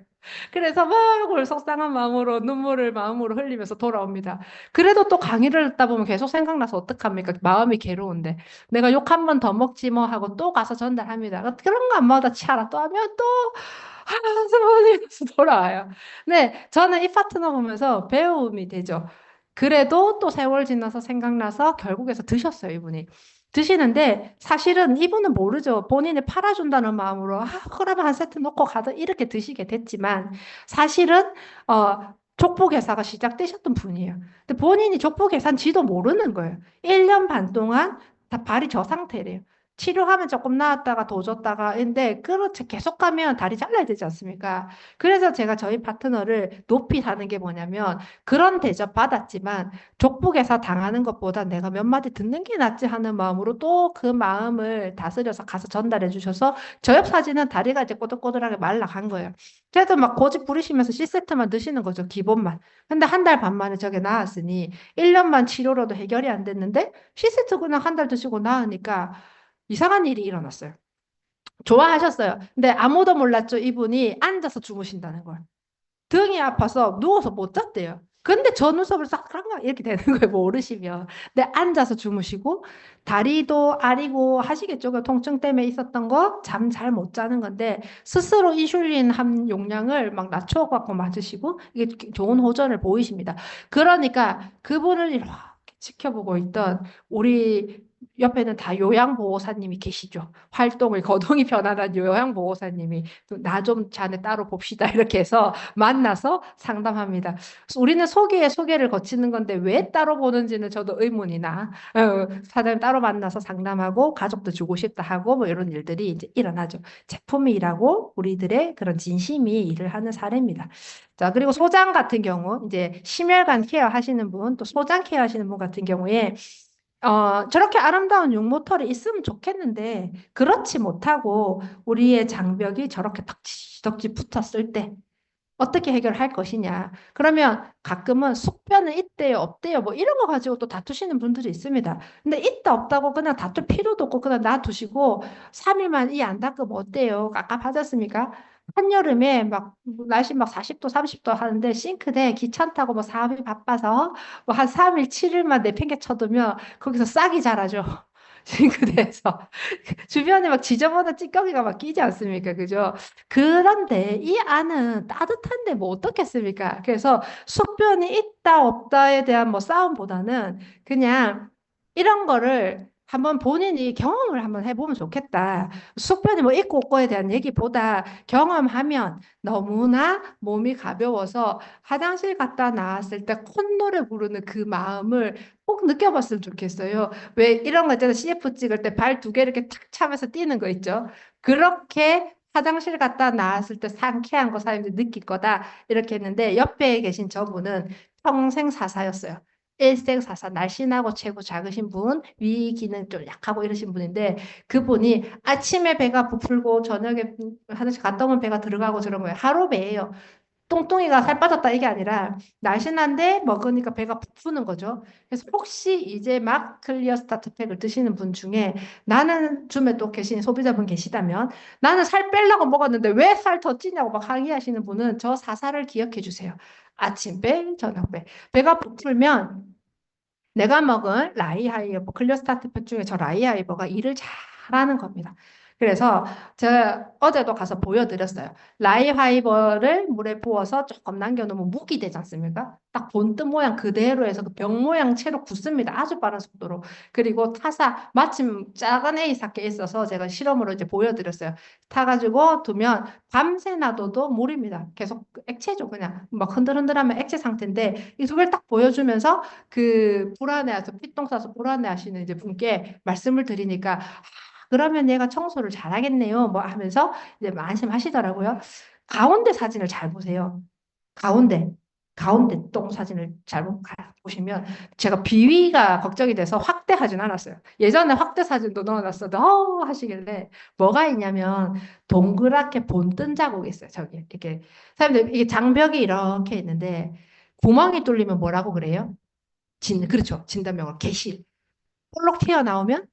그래서 막 속상한 마음으로 눈물을 마음으로 흘리면서 돌아옵니다. 그래도 또 강의를 듣다 보면 계속 생각나서 어떡합니까? 마음이 괴로운데 내가 욕 한 번 더 먹지 뭐 하고 또 가서 전달합니다. 그런 거 안 먹다 치아라 또 하면 또 한숨에서 돌아와요. 네, 저는 이 파트너 보면서 배움이 되죠. 그래도 또 세월 지나서 생각나서 결국에서 드셨어요, 이분이. 드시는데 사실은 이분은 모르죠. 본인이 팔아준다는 마음으로 그러면 한 세트 놓고 가도 이렇게 드시게 됐지만 사실은 족보 개사가 시작되셨던 분이에요. 근데 본인이 족보 개사인지도 모르는 거예요. 1년 반 동안 다 발이 저 상태래요. 치료하면 조금 나았다가 더 줬다가 인데 그렇지 계속 가면 다리 잘라야 되지 않습니까? 그래서 제가 저희 파트너를 높이 사는 게 뭐냐면 그런 대접 받았지만 족북에서 당하는 것보다 내가 몇 마디 듣는 게 낫지 하는 마음으로 또 그 마음을 다스려서 가서 전달해 주셔서 저 옆 사진은 다리가 이제 꼬들꼬들하게 말라간 거예요. 그래도 막 고집 부리시면서 C세트만 드시는 거죠, 기본만. 근데 한 달 반 만에 저게 나았으니 1년만 치료로도 해결이 안 됐는데 C세트 그냥 한 달 드시고 나으니까 이상한 일이 일어났어요. 좋아하셨어요. 근데 아무도 몰랐죠. 이분이 앉아서 주무신다는 걸. 등이 아파서 누워서 못 잤대요. 근데 전우섭을 싹 이렇게 되는 거예요. 모르시면. 근데 앉아서 주무시고 다리도 아리고 하시겠죠. 그 통증 때문에 있었던 거 잠 잘 못 자는 건데 스스로 인슐린 함용량을 막 낮춰갖고 맞으시고 이게 좋은 호전을 보이십니다. 그러니까 그분을 이렇게 지켜보고 있던 우리 옆에는 다 요양보호사님이 계시죠. 활동을 거동이 편안한 요양보호사님이 나 좀 자네 따로 봅시다 이렇게 해서 만나서 상담합니다. 그래서 우리는 소개에 소개를 거치는 건데 왜 따로 보는지는 저도 의문이나 사장님 따로 만나서 상담하고 가족도 주고 싶다 하고 뭐 이런 일들이 이제 일어나죠. 제품이 일하고 우리들의 그런 진심이 일을 하는 사례입니다. 자, 그리고 소장 같은 경우 이제 심혈관 케어 하시는 분, 또 소장 케어 하시는 분 같은 경우에 저렇게 아름다운 육모털이 있으면 좋겠는데 그렇지 못하고 우리의 장벽이 저렇게 덕지덕지 붙었을 때 어떻게 해결할 것이냐. 그러면 가끔은 숙변은 있대요, 없대요. 뭐 이런 거 가지고 또 다투시는 분들이 있습니다. 근데 있다 없다고 그냥 다툴 필요도 없고 그냥 놔두시고 3일만 이 안 닦으면 어때요? 깝깝하셨습니까? 한여름에 막 날씨 막 40도, 30도 하는데 싱크대 귀찮다고 뭐 사업이 바빠서 뭐 한 3일, 7일만 내팽개 쳐두면 거기서 싹이 자라죠. 싱크대에서. 주변에 막 지저분한 찌꺼기가 막 끼지 않습니까? 그죠? 그런데 이 안은 따뜻한데 뭐 어떻겠습니까? 그래서 숙변이 있다 없다에 대한 뭐 싸움보다는 그냥 이런 거를 한번 본인이 경험을 한번 해보면 좋겠다. 숙변이 뭐 있고 없고에 대한 얘기보다 경험하면 너무나 몸이 가벼워서 화장실 갔다 나왔을 때 콧노래 부르는 그 마음을 꼭 느껴봤으면 좋겠어요. 왜 이런 거 있잖아요. CF 찍을 때 발 두 개 이렇게 탁 차면서 뛰는 거 있죠. 그렇게 화장실 갔다 나왔을 때 상쾌한 거 사람들이 느낄 거다. 이렇게 했는데 옆에 계신 저분은 평생 사사였어요. 일생사사 날씬하고 체구 작으신 분, 위 기능 좀 약하고 이러신 분인데 그분이 아침에 배가 부풀고 저녁에 화장실 갔다 오면 배가 들어가고 저런 거예요. 하루 배예요. 똥똥이가 살 빠졌다 이게 아니라 날씬한데 먹으니까 배가 부푸는 거죠. 그래서 혹시 이제 막 클리어 스타트팩을 드시는 분 중에 나는 줌에 또 계신 소비자분 계시다면 나는 살 빼려고 먹었는데 왜 살 더 찌냐고 막 항의하시는 분은 저 사사를 기억해 주세요. 아침 배, 저녁 배. 배가 부풀면 내가 먹은 라이하이버 클리어 스타트팩 중에 저 라이하이버가 일을 잘하는 겁니다. 그래서 제가 어제도 가서 보여드렸어요. 라이하이버를 물에 부어서 조금 남겨놓으면 묵이 되지 않습니까? 딱 본뜨 모양 그대로 해서 그 병 모양 채로 굳습니다. 아주 빠른 속도로. 그리고 타사 마침 작은 A 삭에 있어서 제가 실험으로 이제 보여드렸어요. 타가지고 두면 밤새 놔둬도 물입니다. 계속 액체죠, 그냥 막 흔들흔들하면 액체 상태인데 이 두 개를 딱 보여주면서 그 불안해해서 피똥 싸서 불안해하시는 이제 분께 말씀을 드리니까 그러면 얘가 청소를 잘하겠네요. 뭐 하면서 이제 안심하시더라고요. 가운데 사진을 잘 보세요. 가운데, 가운데 똥 사진을 잘 보시면 제가 비위가 걱정이 돼서 확대하진 않았어요. 예전에 확대 사진도 넣어놨어도 하시길래 뭐가 있냐면 동그랗게 본뜬 자국이 있어요. 저기 이렇게 사람들 이게 장벽이 이렇게 있는데 구멍이 뚫리면 뭐라고 그래요? 그렇죠. 진단명을 개실. 볼록 튀어나오면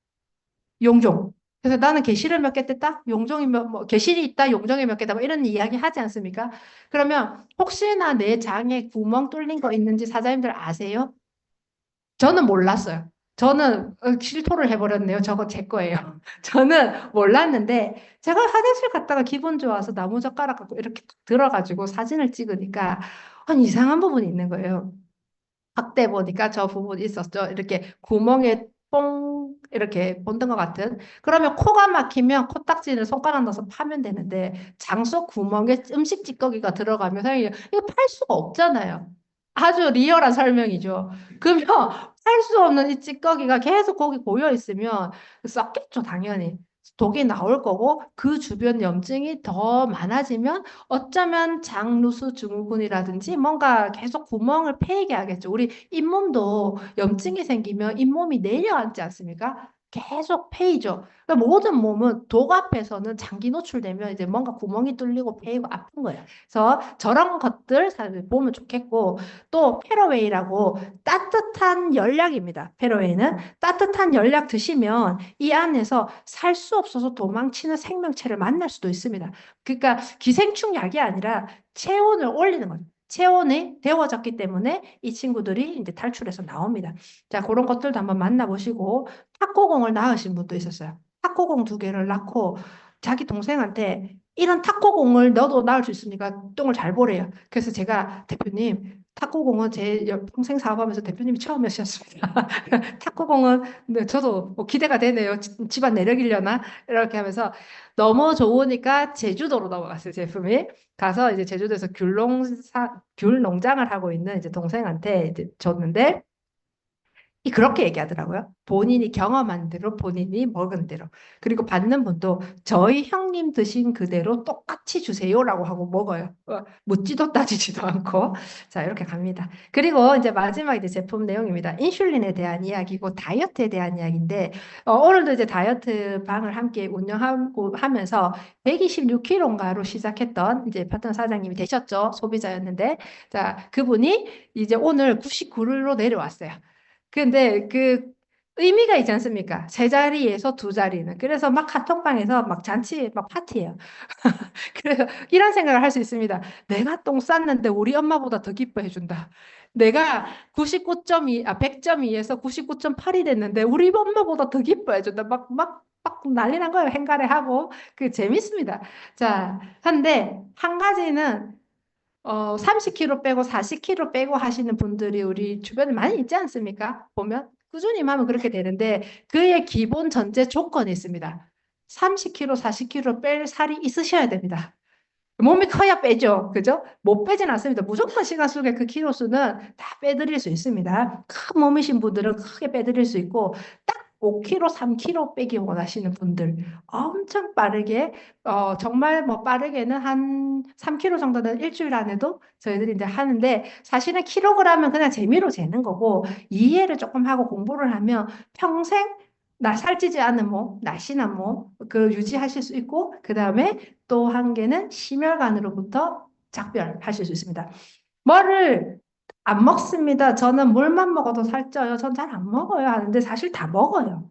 용종. 그래서 나는 개실을 몇 개 뗐다? 용종이 뭐, 개실이 있다, 용종이 몇 개다, 뭐 이런 이야기 하지 않습니까? 그러면 혹시나 내 장에 구멍 뚫린 거 있는지 사장님들 아세요? 저는 몰랐어요. 저는 실토를 해버렸네요. 저거 제 거예요. 저는 몰랐는데 제가 화장실 갔다가 기분 좋아서 나무젓가락 갖고 이렇게 딱 들어가지고 사진을 찍으니까 이상한 부분이 있는 거예요. 확대 보니까 저 부분이 있었죠. 이렇게 구멍에 뽕 이렇게 본뜬 것 같은. 그러면 코가 막히면 코딱지를 손가락 넣어서 파면 되는데 장소 구멍에 음식 찌꺼기가 들어가면 사장님 이거 팔 수가 없잖아요. 아주 리얼한 설명이죠. 그러면 팔 수 없는 이 찌꺼기가 계속 거기 고여 있으면 썩겠죠, 당연히. 독이 나올 거고 그 주변 염증이 더 많아지면 어쩌면 장누수 증후군이라든지 뭔가 계속 구멍을 패이게 하겠죠. 우리 잇몸도 염증이 생기면 잇몸이 내려앉지 않습니까? 계속 패이죠. 그러니까 모든 몸은 독 앞에서는 장기 노출되면 이제 뭔가 구멍이 뚫리고 패이고 아픈 거예요. 그래서 저런 것들 사실 보면 좋겠고 또 페러웨이라고 따뜻한 열약입니다. 페러웨이는 따뜻한 열약 드시면 이 안에서 살 수 없어서 도망치는 생명체를 만날 수도 있습니다. 그러니까 기생충 약이 아니라 체온을 올리는 거예요. 체온이 데워졌기 때문에 이 친구들이 이제 탈출해서 나옵니다. 자, 그런 것들도 한번 만나보시고, 탁구공을 낳으신 분도 있었어요. 탁구공 2개를 낳고 자기 동생한테 이런 탁구공을 너도 낳을 수 있으니까 똥을 잘 보래요. 그래서 제가 대표님, 탁구공은 제 평생 사업하면서 대표님이 처음이셨습니다. 탁구공은 네, 저도 뭐 기대가 되네요. 집안 내력이려나? 이렇게 하면서 너무 좋으니까 제주도로 넘어갔어요, 제품이. 가서 이제 제주도에서 귤 농장을 하고 있는 이제 동생한테 이제 줬는데 그렇게 얘기하더라고요. 본인이 경험한 대로 본인이 먹은 대로. 그리고 받는 분도 저희 형님 드신 그대로 똑같이 주세요라고 하고 먹어요. 묻지도 따지지도 않고. 자, 이렇게 갑니다. 그리고 이제 마지막 이제 제품 내용입니다. 인슐린에 대한 이야기고 다이어트에 대한 이야기인데 오늘도 이제 다이어트 방을 함께 운영하고 하면서 126kg가로 시작했던 이제 파트너 사장님이 되셨죠. 소비자였는데 자, 그분이 이제 오늘 99로 내려왔어요. 근데 그 의미가 있지 않습니까? 3자리에서 2자리는. 그래서 막 카톡방에서 막 잔치, 막 파티예요. 그래서 이런 생각을 할 수 있습니다. 내가 똥 쌌는데 우리 엄마보다 더 기뻐해 준다. 내가 100.2에서 99.8이 됐는데 우리 엄마보다 더 기뻐해 준다. 막 난리 난 거예요. 행가래 하고. 그 재밌습니다. 자, 근데 한 가지는 30kg 빼고 40kg 빼고 하시는 분들이 우리 주변에 많이 있지 않습니까? 보면 꾸준히 하면 그렇게 되는데 그의 기본 전제 조건이 있습니다. 30kg, 40kg 뺄 살이 있으셔야 됩니다. 몸이 커야 빼죠. 그죠? 못 빼진 않습니다. 무조건 시간 속에 그 키로 수는 다 빼드릴 수 있습니다. 큰 몸이신 분들은 크게 빼드릴 수 있고 딱 5kg, 3kg 빼기 원하시는 분들 엄청 빠르게 정말 뭐 빠르게는 한 3kg 정도는 일주일 안에도 저희들이 이제 하는데 사실은 킬로그램은 그냥 재미로 재는 거고 이해를 조금 하고 공부를 하면 평생 살찌지 않은 몸, 날씬한 몸, 그 유지하실 수 있고, 그 다음에 또 한 개는 심혈관으로부터 작별하실 수 있습니다. 뭐를 안 먹습니다. 저는 물만 먹어도 살쪄요. 전 잘 안 먹어요. 하는데 사실 다 먹어요.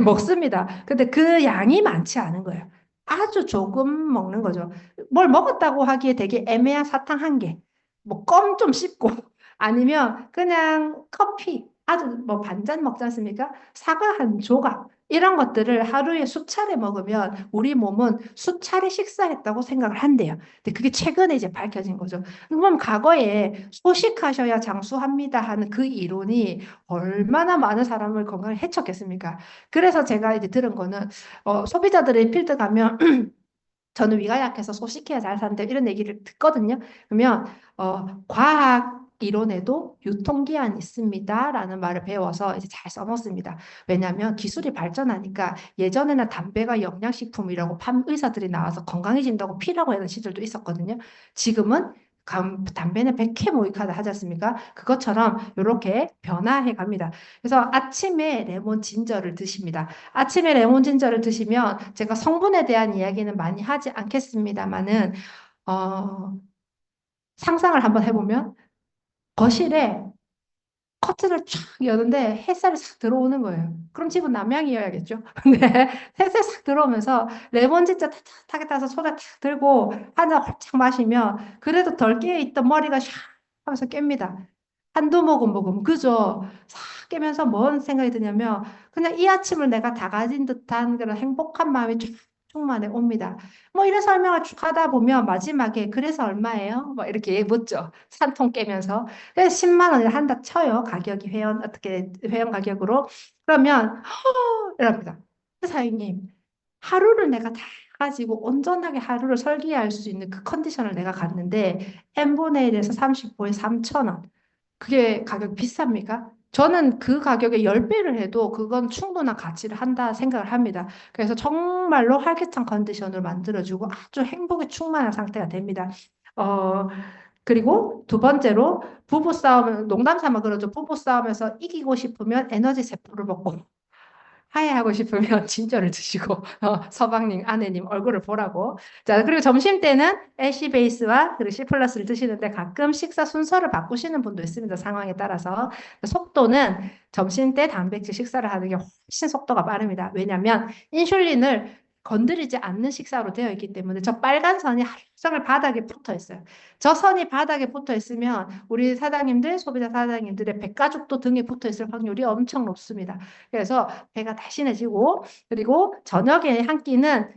먹습니다. 근데 그 양이 많지 않은 거예요. 아주 조금 먹는 거죠. 뭘 먹었다고 하기에 되게 애매한 사탕 1개, 뭐 껌 좀 씹고, 아니면 그냥 커피, 아주 뭐 반잔 먹지 않습니까? 사과 한 조각, 이런 것들을 하루에 수차례 먹으면 우리 몸은 수차례 식사했다고 생각을 한대요. 근데 그게 최근에 이제 밝혀진 거죠. 그럼 과거에 소식하셔야 장수합니다 하는 그 이론이 얼마나 많은 사람을 건강을 해쳤겠습니까? 그래서 제가 이제 들은 거는 소비자들의 필드 가면 저는 위가 약해서 소식해야 잘 산다 이런 얘기를 듣거든요. 그러면 과학 이론에도 유통기한이 있습니다라는 말을 배워서 이제 잘 써먹습니다. 왜냐하면 기술이 발전하니까 예전에는 담배가 영양식품이라고 의사들이 나와서 건강해진다고 피라고 하는 시절도 있었거든요. 지금은 담배는 백해 무익하다 하지 않습니까? 그것처럼 이렇게 변화해 갑니다. 그래서 아침에 레몬 진저를 드십니다. 아침에 레몬 진저를 드시면 제가 성분에 대한 이야기는 많이 하지 않겠습니다만은 상상을 한번 해보면 거실에 커튼을 쫙 여는데 햇살이 싹 들어오는 거예요. 그럼 집은 남양이어야겠죠. 근데 햇살 싹 들어오면서 레몬 진짜 타닥타닥 따서 손에 탁 들고 한 잔 활짝 마시면 그래도 덜 깨어있던 머리가 샥 하면서 깹니다. 한두 모금 모금 그죠? 싹 깨면서 뭔 생각이 드냐면 그냥 이 아침을 내가 다 가진 듯한 그런 행복한 마음이 쭉 충만해 옵니다. 뭐 이런 설명을 쭉 하다 보면 마지막에 그래서 얼마예요? 뭐 이렇게 묻죠. 산통 깨면서. 그래서 10만 원을 한다 쳐요. 가격이 회원 가격으로. 그러면 이럽니다. 사장님, 하루를 내가 다 가지고 온전하게 하루를 설계할 수 있는 그 컨디션을 내가 갔는데 n분의 1에서 30호에 3,000원. 그게 가격 비쌉니까? 저는 그 가격에 10배를 해도 그건 충분한 가치를 한다 생각을 합니다. 그래서 정말로 활기찬 컨디션을 만들어주고 아주 행복에 충만한 상태가 됩니다. 어, 그리고 두 번째로 부부싸움, 농담 삼아 그러죠. 부부싸움에서 이기고 싶으면 에너지 세포를 먹고 화해하고 싶으면 진저를 드시고 서방님, 아내님 얼굴을 보라고. 자, 그리고 점심 때는 애쉬 베이스와 그리고 C 플러스를 드시는데 가끔 식사 순서를 바꾸시는 분도 있습니다. 상황에 따라서. 속도는 점심 때 단백질 식사를 하는 게 훨씬 속도가 빠릅니다. 왜냐하면 인슐린을 건드리지 않는 식사로 되어 있기 때문에 저 빨간 선이 하루 종일 바닥에 붙어 있어요. 저 선이 바닥에 붙어 있으면 우리 사장님들, 소비자 사장님들의 배가죽도 등에 붙어 있을 확률이 엄청 높습니다. 그래서 배가 날씬해지고 그리고 저녁에 한 끼는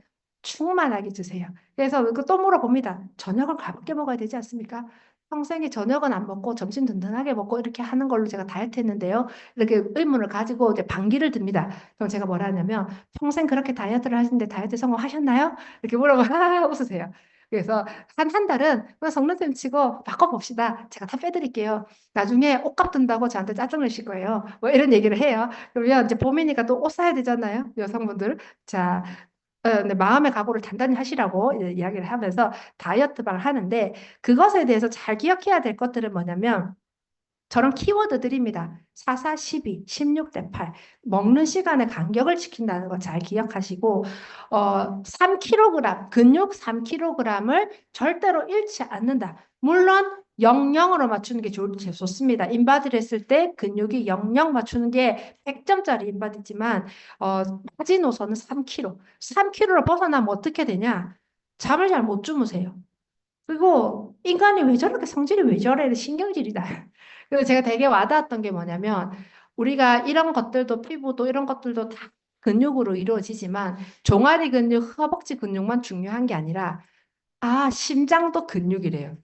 충만하게 드세요. 그래서 또 물어봅니다. 저녁을 가볍게 먹어야 되지 않습니까? 평생에 저녁은 안 먹고 점심 든든하게 먹고 이렇게 하는 걸로 제가 다이어트 했는데요. 이렇게 의문을 가지고 이제 반기를 듭니다. 그럼 제가 뭐라 하냐면 평생 그렇게 다이어트를 하시는데 다이어트 성공하셨나요? 이렇게 물어보면 하하 웃으세요. 그래서 한 달은 그냥 성능쌤 치고 바꿔봅시다. 제가 다 빼드릴게요. 나중에 옷값 든다고 저한테 짜증 내실 거예요. 뭐 이런 얘기를 해요. 그러면 이제 봄이니까 또 옷 사야 되잖아요. 여성분들. 자, 네, 마음의 각오를 단단히 하시라고 이야기를 하면서 다이어트방을 하는데 그것에 대해서 잘 기억해야 될 것들은 뭐냐면 저런 키워드들입니다. 4, 12, 16대 8. 먹는 시간의 간격을 지킨다는 거 잘 기억하시고 3kg, 근육 3kg을 절대로 잃지 않는다. 물론 00으로 맞추는 게 좋습니다. 인바디를 했을 때 근육이 00 맞추는 게 100점짜리 인바디지만 마지노선은 3kg. 3kg를 벗어나면 어떻게 되냐? 잠을 잘 못 주무세요. 그리고 인간이 왜 저렇게 성질이 왜 저래? 신경질이다. 그래서 제가 되게 와닿았던 게 뭐냐면 우리가 이런 것들도 피부도 이런 것들도 다 근육으로 이루어지지만 종아리 근육, 허벅지 근육만 중요한 게 아니라 심장도 근육이래요.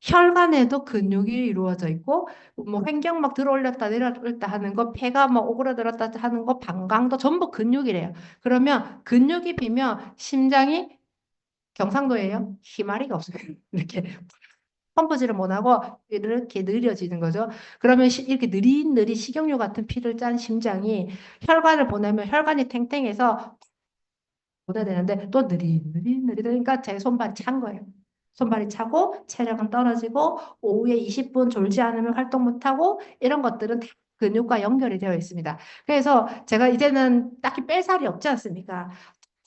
혈관에도 근육이 이루어져 있고 뭐 횡격막 들어 올렸다 내려올렸다 하는 거, 폐가 뭐 오그라들었다 하는 거, 방광도 전부 근육이래요. 그러면 근육이 비면 심장이 경상도예요. 희마리가 없어요. 이렇게 펌프질을 못하고 이렇게 느려지는 거죠. 그러면 이렇게 느릿느릿 식용유 같은 피를 짠 심장이 혈관을 보내면 혈관이 탱탱해서 보내야 되는데 또 느릿느릿 그러니까 제 손발이 찬 거예요. 손발이 차고 체력은 떨어지고 오후에 20분 졸지 않으면 활동 못하고 이런 것들은 다 근육과 연결이 되어 있습니다. 그래서 제가 이제는 딱히 뺄 살이 없지 않습니까?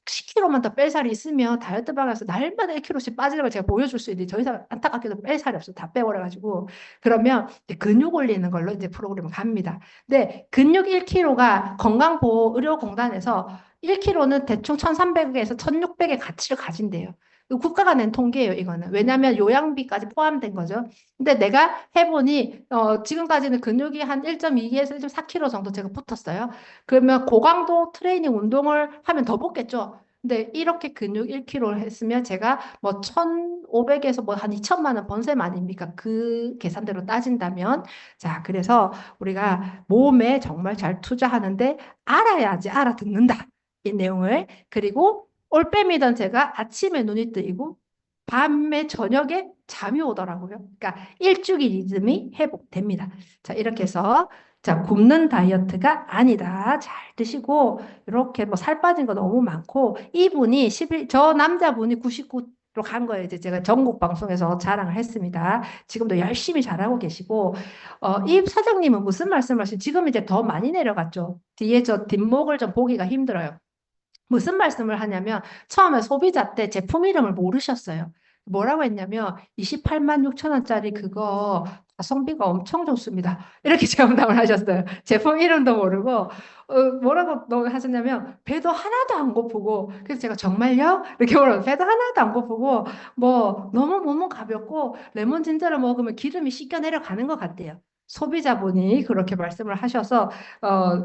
10kg만 더 뺄 살이 있으면 다이어트 방에서 날마다 1kg씩 빠지는 걸 제가 보여줄 수 있는데 더 이상 안타깝게도 뺄 살이 없어요. 다 빼버려가지고. 그러면 이제 근육 올리는 걸로 이제 프로그램을 갑니다. 근데 근육 1kg가 건강보호의료공단에서 1kg는 대충 1,300에서 1,600의 가치를 가진대요. 이거 국가가 낸 통계예요, 이거는. 왜냐하면 요양비까지 포함된 거죠. 근데 내가 해보니 지금까지는 근육이 한 1.2에서 1.4kg 정도 제가 붙었어요. 그러면 고강도 트레이닝 운동을 하면 더 붙겠죠. 근데 이렇게 근육 1kg를 했으면 제가 뭐 1,500에서 뭐 한 2천만 원 번 셈 아닙니까? 그 계산대로 따진다면. 자, 그래서 우리가 몸에 정말 잘 투자하는데 알아야지 알아듣는다. 이 내용을. 그리고 올빼미던 제가 아침에 눈이 뜨이고 밤에 저녁에 잠이 오더라고요. 그러니까 일주기 리듬이 회복됩니다. 자, 이렇게 해서 자, 굶는 다이어트가 아니다. 잘 드시고 이렇게 뭐 살 빠진 거 너무 많고 이분이 저 남자분이 99로 간 거예요. 이제 제가 전국 방송에서 자랑을 했습니다. 지금도 열심히 잘하고 계시고 이 사장님은 무슨 말씀을 하시지? 지금 이제 더 많이 내려갔죠. 뒤에 저 뒷목을 좀 보기가 힘들어요. 무슨 말씀을 하냐면 처음에 소비자 때 제품 이름을 모르셨어요. 뭐라고 했냐면 28만 6천 원짜리 그거 가성비가 엄청 좋습니다. 이렇게 장담을 하셨어요. 제품 이름도 모르고 뭐라고 하셨냐면 배도 하나도 안 고프고 그래서 제가 정말요? 이렇게 물어요. 배도 하나도 안 고프고 뭐 너무 몸은 가볍고 레몬 진저를 먹으면 기름이 씻겨 내려가는 것 같대요. 소비자분이 그렇게 말씀을 하셔서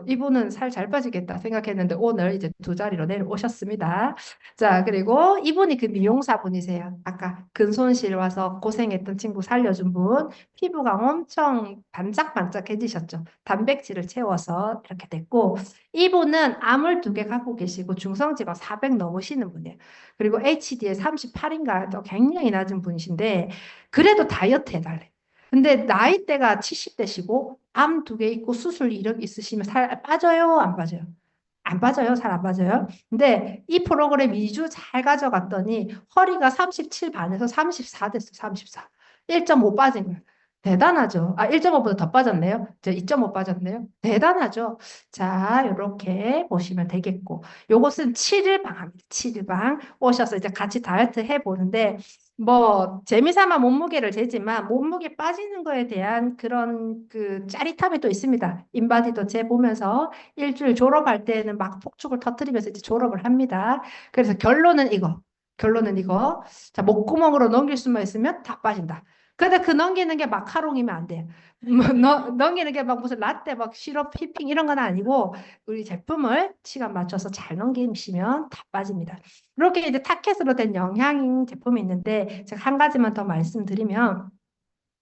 이분은 살 잘 빠지겠다 생각했는데 오늘 이제 두 자리로 내려오셨습니다. 자, 그리고 이분이 그 미용사분이세요. 아까 근손실 와서 고생했던 친구 살려준 분. 피부가 엄청 반짝반짝해지셨죠. 단백질을 채워서 이렇게 됐고 이분은 암을 2개 갖고 계시고 중성지방 400 넘으시는 분이에요. 그리고 HDL 38인가 또 굉장히 낮은 분이신데 그래도 다이어트 해달래. 근데 나이대가 70대시고 암 2개 있고 수술 이력 있으시면 살 빠져요? 안 빠져요? 안 빠져요? 살 안 빠져요? 근데 이 프로그램 2주 잘 가져갔더니 허리가 37 반에서 34 됐어. 34. 1.5 빠진 거예요. 대단하죠. 아, 1.5보다 더 빠졌네요. 저 2.5 빠졌네요. 대단하죠. 자, 이렇게 보시면 되겠고. 요것은 7일 방 합니다. 7일 방 오셔서 이제 같이 다이어트 해보는데, 뭐, 재미삼아 몸무게를 재지만, 몸무게 빠지는 거에 대한 그런 그 짜릿함이 또 있습니다. 인바디도 재보면서 일주일 졸업할 때는 막 폭죽을 터뜨리면서 이제 졸업을 합니다. 그래서 결론은 이거. 결론은 이거. 자, 목구멍으로 넘길 수만 있으면 다 빠진다. 근데 그 넘기는 게 마카롱이면 안 돼요. 뭐, 넘기는 게 막 무슨 라떼, 막 시럽, 휘핑 이런 건 아니고 우리 제품을 시간 맞춰서 잘 넘기시면 다 빠집니다. 이렇게 이제 타켓으로 된 영양 제품이 있는데 제가 한 가지만 더 말씀드리면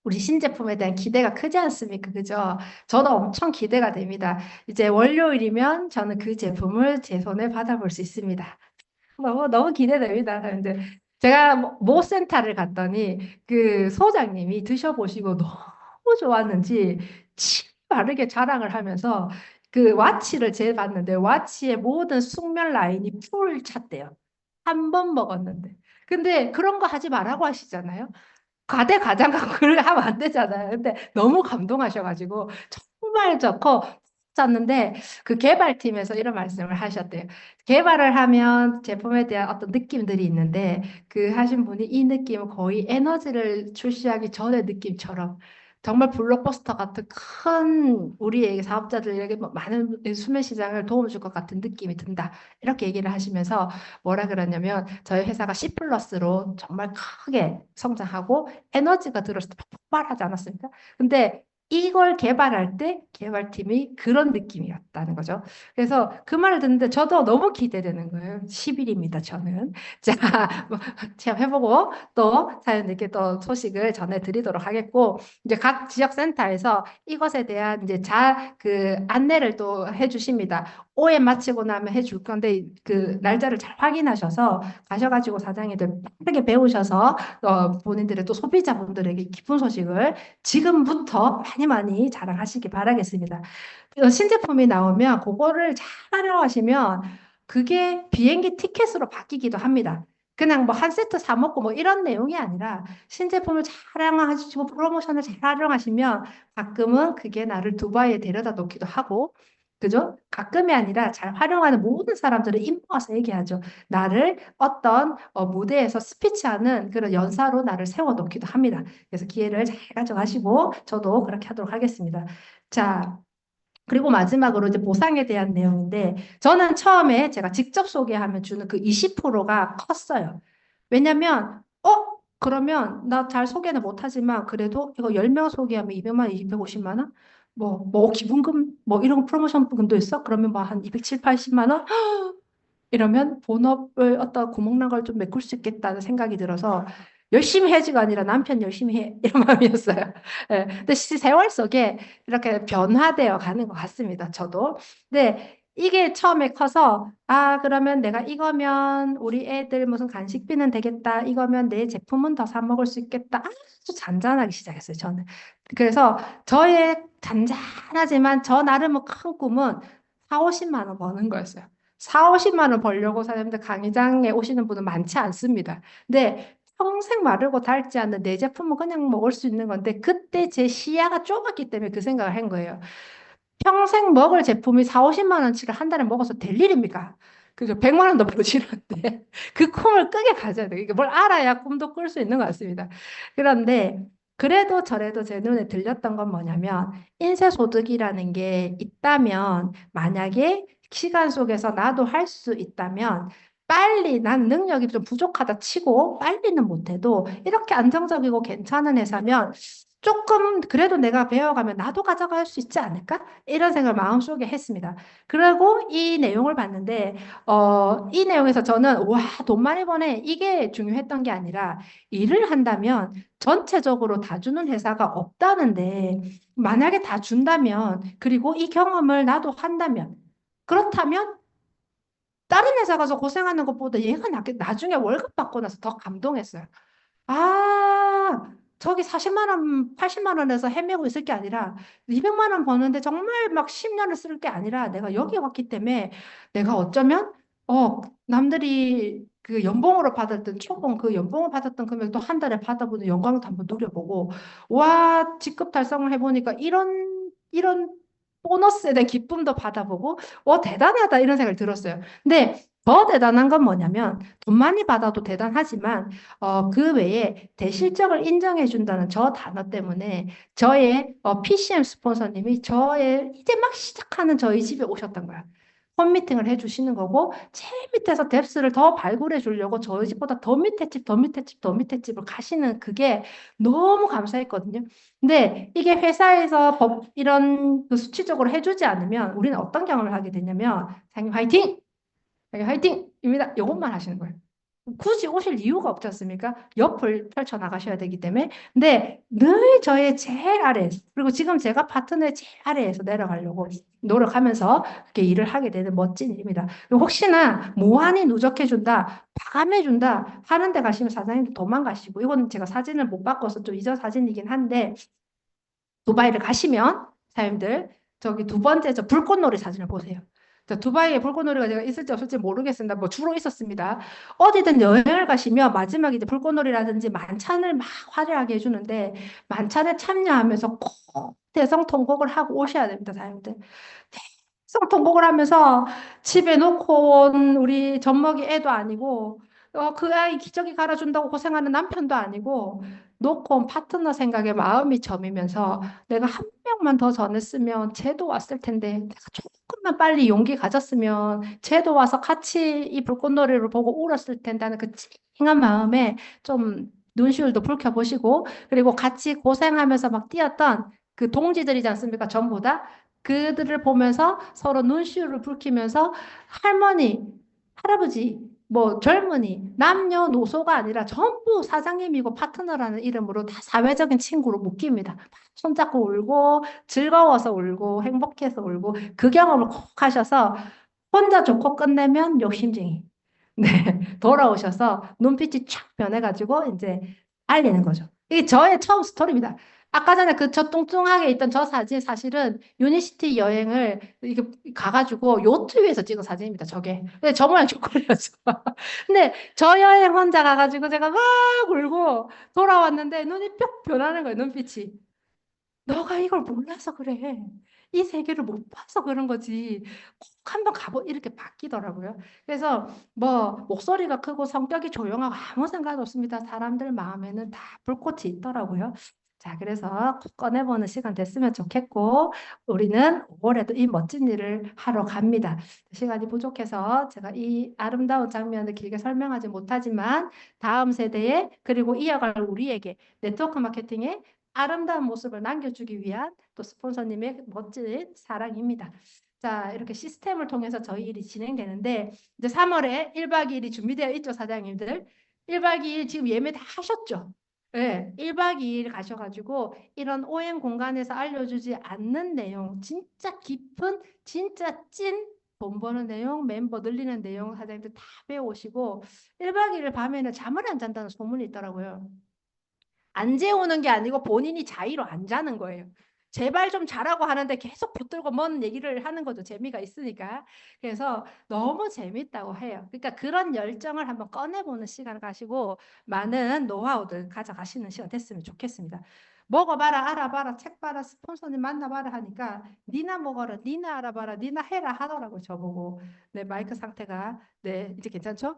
우리 신제품에 대한 기대가 크지 않습니까? 그죠? 저도 엄청 기대가 됩니다. 이제 월요일이면 저는 그 제품을 제 손에 받아볼 수 있습니다. 너무 기대됩니다. 근데 제가 모 센터를 갔더니 그 소장님이 드셔보시고 너무 좋았는지 치 바르게 자랑을 하면서 그 와치를 재봤는데 와치의 모든 숙면 라인이 풀 찼대요. 한 번 먹었는데. 근데 그런 거 하지 말라고 하시잖아요. 과대과장하고 그걸 하면 안 되잖아요. 근데 너무 감동하셔가지고 정말 좋고 짰는데 그 개발팀에서 이런 말씀을 하셨대요. 개발을 하면 제품에 대한 어떤 느낌들이 있는데 그 하신 분이 이 느낌은 거의 에너지를 출시하기 전의 느낌처럼 정말 블록버스터 같은 큰 우리에게 사업자들에게 뭐 많은 수면 시장을 도움을 줄 것 같은 느낌이 든다. 이렇게 얘기를 하시면서 뭐라 그러냐면 저희 회사가 C 플러스로 정말 크게 성장하고 에너지가 들어서 폭발하지 않았습니까? 근데 이걸 개발할 때 개발팀이 그런 느낌이었다는 거죠. 그래서 그 말을 듣는데 저도 너무 기대되는 거예요. 10일입니다, 저는. 자, 뭐 체험해보고 또 사연님께 또 소식을 전해드리도록 하겠고, 이제 각 지역 센터에서 이것에 대한 이제 그 안내를 또 해주십니다. OM 마치고 나면 해줄 건데 그 날짜를 잘 확인하셔서 가셔가지고 사장님들 빠르게 배우셔서 본인들의 또 소비자분들에게 기쁜 소식을 지금부터 많이 많이 자랑하시기 바라겠습니다. 신제품이 나오면 그거를 잘 활용하시면 그게 비행기 티켓으로 바뀌기도 합니다. 그냥 뭐 한 세트 사 먹고 뭐 이런 내용이 아니라 신제품을 잘 활용하시고 프로모션을 잘 활용하시면 가끔은 그게 나를 두바이에 데려다 놓기도 하고 그죠? 가끔이 아니라 잘 활용하는 모든 사람들은 입 모아서 얘기하죠. 나를 어떤 무대에서 스피치하는 그런 연사로 나를 세워놓기도 합니다. 그래서 기회를 잘 가져가시고 저도 그렇게 하도록 하겠습니다. 자, 그리고 마지막으로 이제 보상에 대한 내용인데 저는 처음에 제가 직접 소개하면 주는 그 20%가 컸어요. 왜냐면 그러면 나 잘 소개는 못하지만 그래도 이거 10명 소개하면 200만 원, 250만 원? 뭐 기본금 뭐 이런 프로모션금도 있어? 그러면 뭐 한 270, 80만 원? 이러면 본업을 어떤 구멍난 걸 좀 메꿀 수 있겠다는 생각이 들어서 열심히 해지가 아니라 남편 열심히 해 이런 마음이었어요. 예, 근데 세월 속에 이렇게 변화되어 가는 것 같습니다. 저도. 근데 이게 처음에 커서 그러면 내가 이거면 우리 애들 무슨 간식비는 되겠다. 이거면 내 제품은 더 사 먹을 수 있겠다. 아주 잔잔하기 시작했어요. 저는. 그래서 저의 잔잔하지만 저 나름의 큰 꿈은 4, 50만 원 버는 거였어요. 4, 50만 원 벌려고 사람들 강의장에 오시는 분은 많지 않습니다. 근데 평생 마르고 닳지 않는 내 제품은 그냥 먹을 수 있는 건데 그때 제 시야가 좁았기 때문에 그 생각을 한 거예요. 평생 먹을 제품이 4, 50만 원치를 한 달에 먹어서 될 일입니까? 그죠? 100만 원도 모자란데 그 꿈을 끄게 가져야 돼요. 이게 뭘 알아야 꿈도 꿀 수 있는 것 같습니다. 그런데 그래도 저래도 제 눈에 들렸던 건 뭐냐면 인쇄소득이라는 게 있다면 만약에 시간 속에서 나도 할 수 있다면 빨리 난 능력이 좀 부족하다 치고 빨리는 못해도 이렇게 안정적이고 괜찮은 회사면 조금 그래도 내가 배워가면 나도 가져갈 수 있지 않을까? 이런 생각을 마음속에 했습니다. 그리고 이 내용을 봤는데 이 내용에서 저는 와, 돈 많이 버네. 이게 중요했던 게 아니라 일을 한다면 전체적으로 다 주는 회사가 없다는데 만약에 다 준다면 그리고 이 경험을 나도 한다면 그렇다면 다른 회사 가서 고생하는 것보다 얘가 나중에 월급 받고 나서 더 감동했어요. 저기 40만 원, 80만 원에서 헤매고 있을 게 아니라 200만 원 버는데 정말 막 10년을 쓸 게 아니라 내가 여기 왔기 때문에 내가 어쩌면 남들이 그 연봉으로 받았던 초봉 그 연봉을 받았던 금액도 한 달에 받아보는 영광도 한번 누려보고 와 직급 달성을 해보니까 이런 보너스에 대한 기쁨도 받아보고 와 대단하다 이런 생각이 들었어요. 근데 더 대단한 건 뭐냐면 돈 많이 받아도 대단하지만 그 외에 대실적을 인정해 준다는 저 단어 때문에 저의 PCM 스폰서님이 저의 이제 막 시작하는 저희 집에 오셨던 거야. 홈미팅을 해주시는 거고 제일 밑에서 뎁스를 더 발굴해 주려고 저희 집보다 더 밑에 집, 더 밑에 집, 더 밑에 집을 가시는 그게 너무 감사했거든요. 근데 이게 회사에서 이런 그 수치적으로 해주지 않으면 우리는 어떤 경험을 하게 되냐면 사장님 화이팅! 사장님 화이팅입니다. 이것만 하시는 거예요. 굳이 오실 이유가 없지 않습니까? 옆을 펼쳐 나가셔야 되기 때문에. 근데 늘 저의 제일 아래에서, 그리고 지금 제가 파트너의 제일 아래에서 내려가려고 노력하면서 그렇게 일을 하게 되는 멋진 일입니다. 그리고 혹시나 무한히 누적해준다, 파감해준다 하는 데 가시면 사장님도 도망가시고, 이건 제가 사진을 못 바꿔서 좀 이전 사진이긴 한데, 두바이를 가시면 사장님들 저기 두 번째 저 불꽃놀이 사진을 보세요. 자, 두바이에 불꽃놀이가 제가 있을지 없을지 모르겠습니다. 뭐 주로 있었습니다. 어디든 여행을 가시면 마지막에 이제 불꽃놀이라든지 만찬을 막 화려하게 해주는데 만찬에 참여하면서 꼭 대성통곡을 하고 오셔야 됩니다, 사장님들. 대성통곡을 하면서 집에 놓고 온 우리 젖먹이 애도 아니고 그 아이 기저귀 갈아준다고 고생하는 남편도 아니고 놓고 온 파트너 생각에 마음이 저미면서 내가 한 명만 더 전했으면 쟤도 왔을 텐데 내가 조금만 빨리 용기 가졌으면 쟤도 와서 같이 이 불꽃놀이를 보고 울었을 텐데 하는 그 찡한 마음에 좀 눈시울도 붉혀보시고 그리고 같이 고생하면서 막 뛰었던 그 동지들이지 않습니까? 전부 다 그들을 보면서 서로 눈시울을 붉히면서 할머니, 할아버지, 뭐 젊은이, 남녀노소가 아니라 전부 사장님이고 파트너라는 이름으로 다 사회적인 친구로 묶입니다. 손잡고 울고 즐거워서 울고 행복해서 울고 그 경험을 꼭 하셔서 혼자 좋고 끝내면 욕심쟁이. 네, 돌아오셔서 눈빛이 촥 변해가지고 이제 알리는 거죠. 이게 저의 처음 스토리입니다. 아까 전에 그 저 뚱뚱하게 있던 저 사진 사실은 유니시티 여행을 이게 가가지고 요트 위에서 찍은 사진입니다. 저게. 근데 저 모양 초콜릿이었어. 근데 저 여행 혼자 가가지고 제가 막 울고 돌아왔는데 눈이 뿅 변하는 거예요. 눈빛이. 너가 이걸 몰라서 그래. 이 세계를 못 봐서 그런 거지. 꼭 한번 가보 이렇게 바뀌더라고요. 그래서 뭐 목소리가 크고 성격이 조용하고 아무 상관 없습니다. 사람들 마음에는 다 불꽃이 있더라고요. 자, 그래서 꼭 꺼내보는 시간 됐으면 좋겠고 우리는 올해도 이 멋진 일을 하러 갑니다. 시간이 부족해서 제가 이 아름다운 장면을 길게 설명하지 못하지만 다음 세대에 그리고 이어갈 우리에게 네트워크 마케팅에 아름다운 모습을 남겨주기 위한 또 스폰서님의 멋진 사랑입니다. 자, 이렇게 시스템을 통해서 저희 일이 진행되는데 이제 3월에 1박 2일이 준비되어 있죠, 사장님들. 1박 2일 지금 예매 다 하셨죠? 네, 1박 2일 가셔가지고 이런 오행 공간에서 알려주지 않는 내용, 진짜 깊은, 진짜 찐 돈 버는 내용, 멤버 늘리는 내용 사장님들 다 배우시고 1박 2일 밤에는 잠을 안 잔다는 소문이 있더라고요. 안 재우는 게 아니고 본인이 자의로 안 자는 거예요. 제발 좀 자라고 하는데 계속 붙들고 먼 얘기를 하는 거죠. 재미가 있으니까. 그래서 너무 재밌다고 해요. 그러니까 그런 열정을 한번 꺼내보는 시간을 가시고 많은 노하우들 가져가시는 시간 됐으면 좋겠습니다. 먹어봐라, 알아봐라, 책 봐라, 스폰서님 만나봐라 하니까 니나 먹어라, 니나 알아봐라, 니나 해라 하더라고요. 저보고. 네, 마이크 상태가 네, 이제 괜찮죠?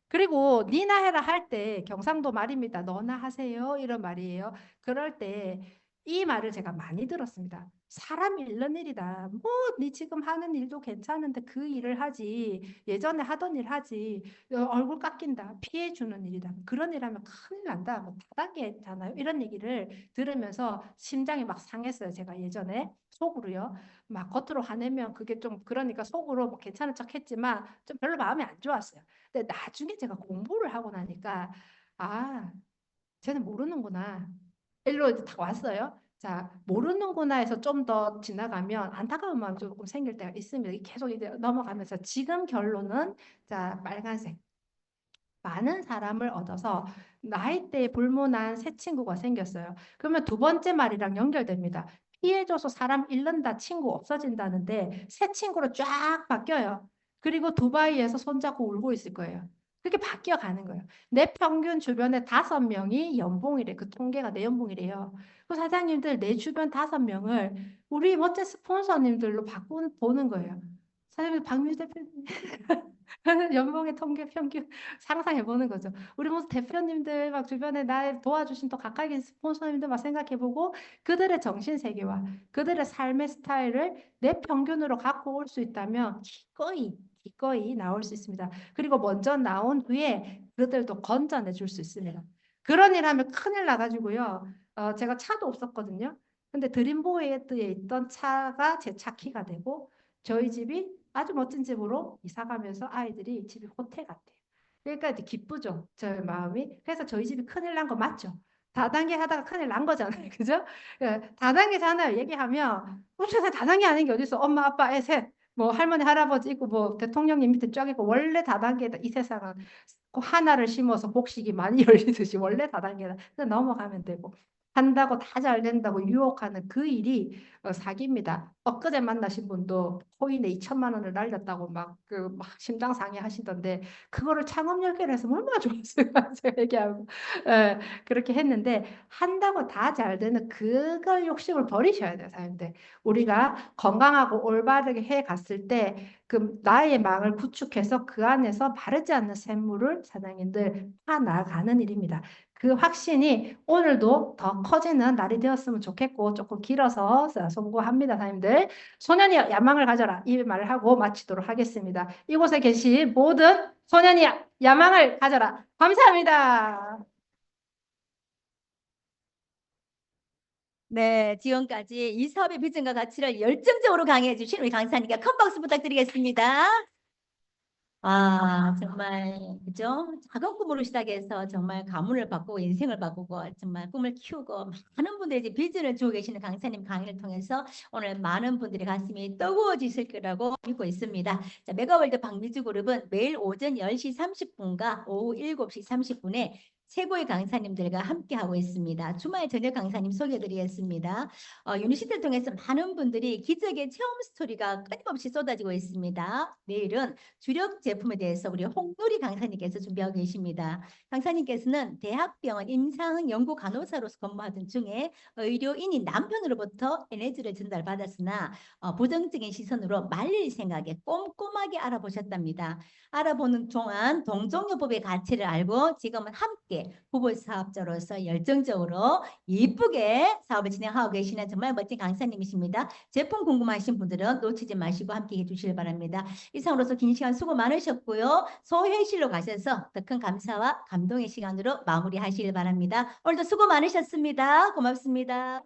그리고 니나 해라 할 때 경상도 말입니다. 너나 하세요. 이런 말이에요. 그럴 때 이 말을 제가 많이 들었습니다. 사람 잃는 일이다. 뭐 네 지금 하는 일도 괜찮은데 그 일을 하지. 예전에 하던 일 하지. 얼굴 깎인다. 피해 주는 일이다. 그런 일 하면 큰일 난다. 뭐 바닥이잖아요. 이런 얘기를 들으면서 심장이 막 상했어요. 제가 예전에 속으로요. 막 겉으로 화내면 그게 좀 그러니까 속으로 뭐 괜찮은 척 했지만 좀 별로 마음이 안 좋았어요. 근데 나중에 제가 공부를 하고 나니까 아, 쟤는 모르는구나. 일로 이제 딱 왔어요. 자, 모르는구나 해서 좀 더 지나가면 안타까운 마음이 조금 생길 때가 있습니다. 계속 이제 넘어가면서 지금 결론은 자, 빨간색. 많은 사람을 얻어서 나이대에 불문한 새 친구가 생겼어요. 그러면 두 번째 말이랑 연결됩니다. 피해줘서 사람 잃는다, 친구 없어진다는데 새 친구로 쫙 바뀌어요. 그리고 두바이에서 손잡고 울고 있을 거예요. 그렇게 바뀌어 가는 거예요. 내 평균 주변에 5명이 연봉이래. 그 통계가 내 연봉이래요. 그 사장님들 내 주변 5명을 우리 멋진 스폰서님들로 보는 거예요. 사장님 박민수 대표님 연봉의 통계 평균 상상해 보는 거죠. 우리 무슨 대표님들 막 주변에 날 도와주신 또 가까이 계신 스폰서님들 막 생각해 보고 그들의 정신 세계와 그들의 삶의 스타일을 내 평균으로 갖고 올 수 있다면 기꺼이 나올 수 있습니다. 그리고 먼저 나온 후에 그들도 건져내 줄 수 있습니다. 그런 일 하면 큰일 나가지고요. 제가 차도 없었거든요. 근데 드림보이에 있던 차가 제 차 키가 되고 저희 집이 아주 멋진 집으로 이사 가면서 아이들이 집이 호텔 같아요. 그러니까 이제 기쁘죠. 저의 마음이. 그래서 저희 집이 큰일 난 거 맞죠? 다단계 하다가 큰일 난 거잖아요. 그죠? 예, 다단계 자녀 얘기하면 세상에 다단계 아닌 게 어딨어. 엄마, 아빠, 애 셋. 뭐 할머니, 할아버지 있고 뭐 대통령님 밑에 쫙 있고 원래 다단계다. 이 세상은 그 하나를 심어서 복식이 많이 열리듯이 원래 다단계다. 그래서 넘어가면 되고. 한다고 다 잘 된다고 유혹하는 그 일이 사기입니다. 엊그제 만나신 분도 코인에 2천만 원을 날렸다고 막 심장 상해하시던데 그거를 창업 열개를 해서 얼마나 좋았어요. 제가 얘기하고 그렇게 했는데 한다고 다 잘 되는 그걸 욕심을 버리셔야 돼요, 사람들. 우리가 건강하고 올바르게 해 갔을 때 그 나의 망을 구축해서 그 안에서 마르지 않는 샘물을 사장님들 파 나가는 일입니다. 그 확신이 오늘도 더 커지는 날이 되었으면 좋겠고 조금 길어서 송구합니다, 사장님들. 소년이 야망을 가져라 이 말을 하고 마치도록 하겠습니다. 이곳에 계신 모든 소년이 야망을 가져라. 감사합니다. 네, 지금까지 이 사업의 비전과 가치를 열정적으로 강의해 주신 우리 강사님께 큰 박수 부탁드리겠습니다. 아, 정말, 그죠? 작은 꿈으로 시작해서 정말 가문을 바꾸고 인생을 바꾸고 정말 꿈을 키우고 많은 분들이 이제 비전을 주고 계시는 강사님 강의를 통해서 오늘 많은 분들의 가슴이 뜨거워지실 거라고 믿고 있습니다. 자, 메가월드 박미주 그룹은 매일 오전 10시 30분과 오후 7시 30분에 최고의 강사님들과 함께하고 있습니다. 주말 저녁 강사님 소개해드리겠습니다. 유니시티를 통해서 많은 분들이 기적의 체험 스토리가 끊임없이 쏟아지고 있습니다. 내일은 주력 제품에 대해서 우리 홍누리 강사님께서 준비하고 계십니다. 강사님께서는 대학병원 임상 연구 간호사로서 근무하던 중에 의료인인 남편으로부터 에너지를 전달받았으나 부정적인 시선으로 말릴 생각에 꼼꼼하게 알아보셨답니다. 알아보는 동안 동종요법의 가치를 알고 지금은 함께 부부 사업자로서 열정적으로 이쁘게 사업을 진행하고 계시는 정말 멋진 강사님이십니다. 제품 궁금하신 분들은 놓치지 마시고 함께 해주시길 바랍니다. 이상으로서 긴 시간 수고 많으셨고요. 소회실로 가셔서 더 큰 감사와 감동의 시간으로 마무리하시길 바랍니다. 오늘도 수고 많으셨습니다. 고맙습니다.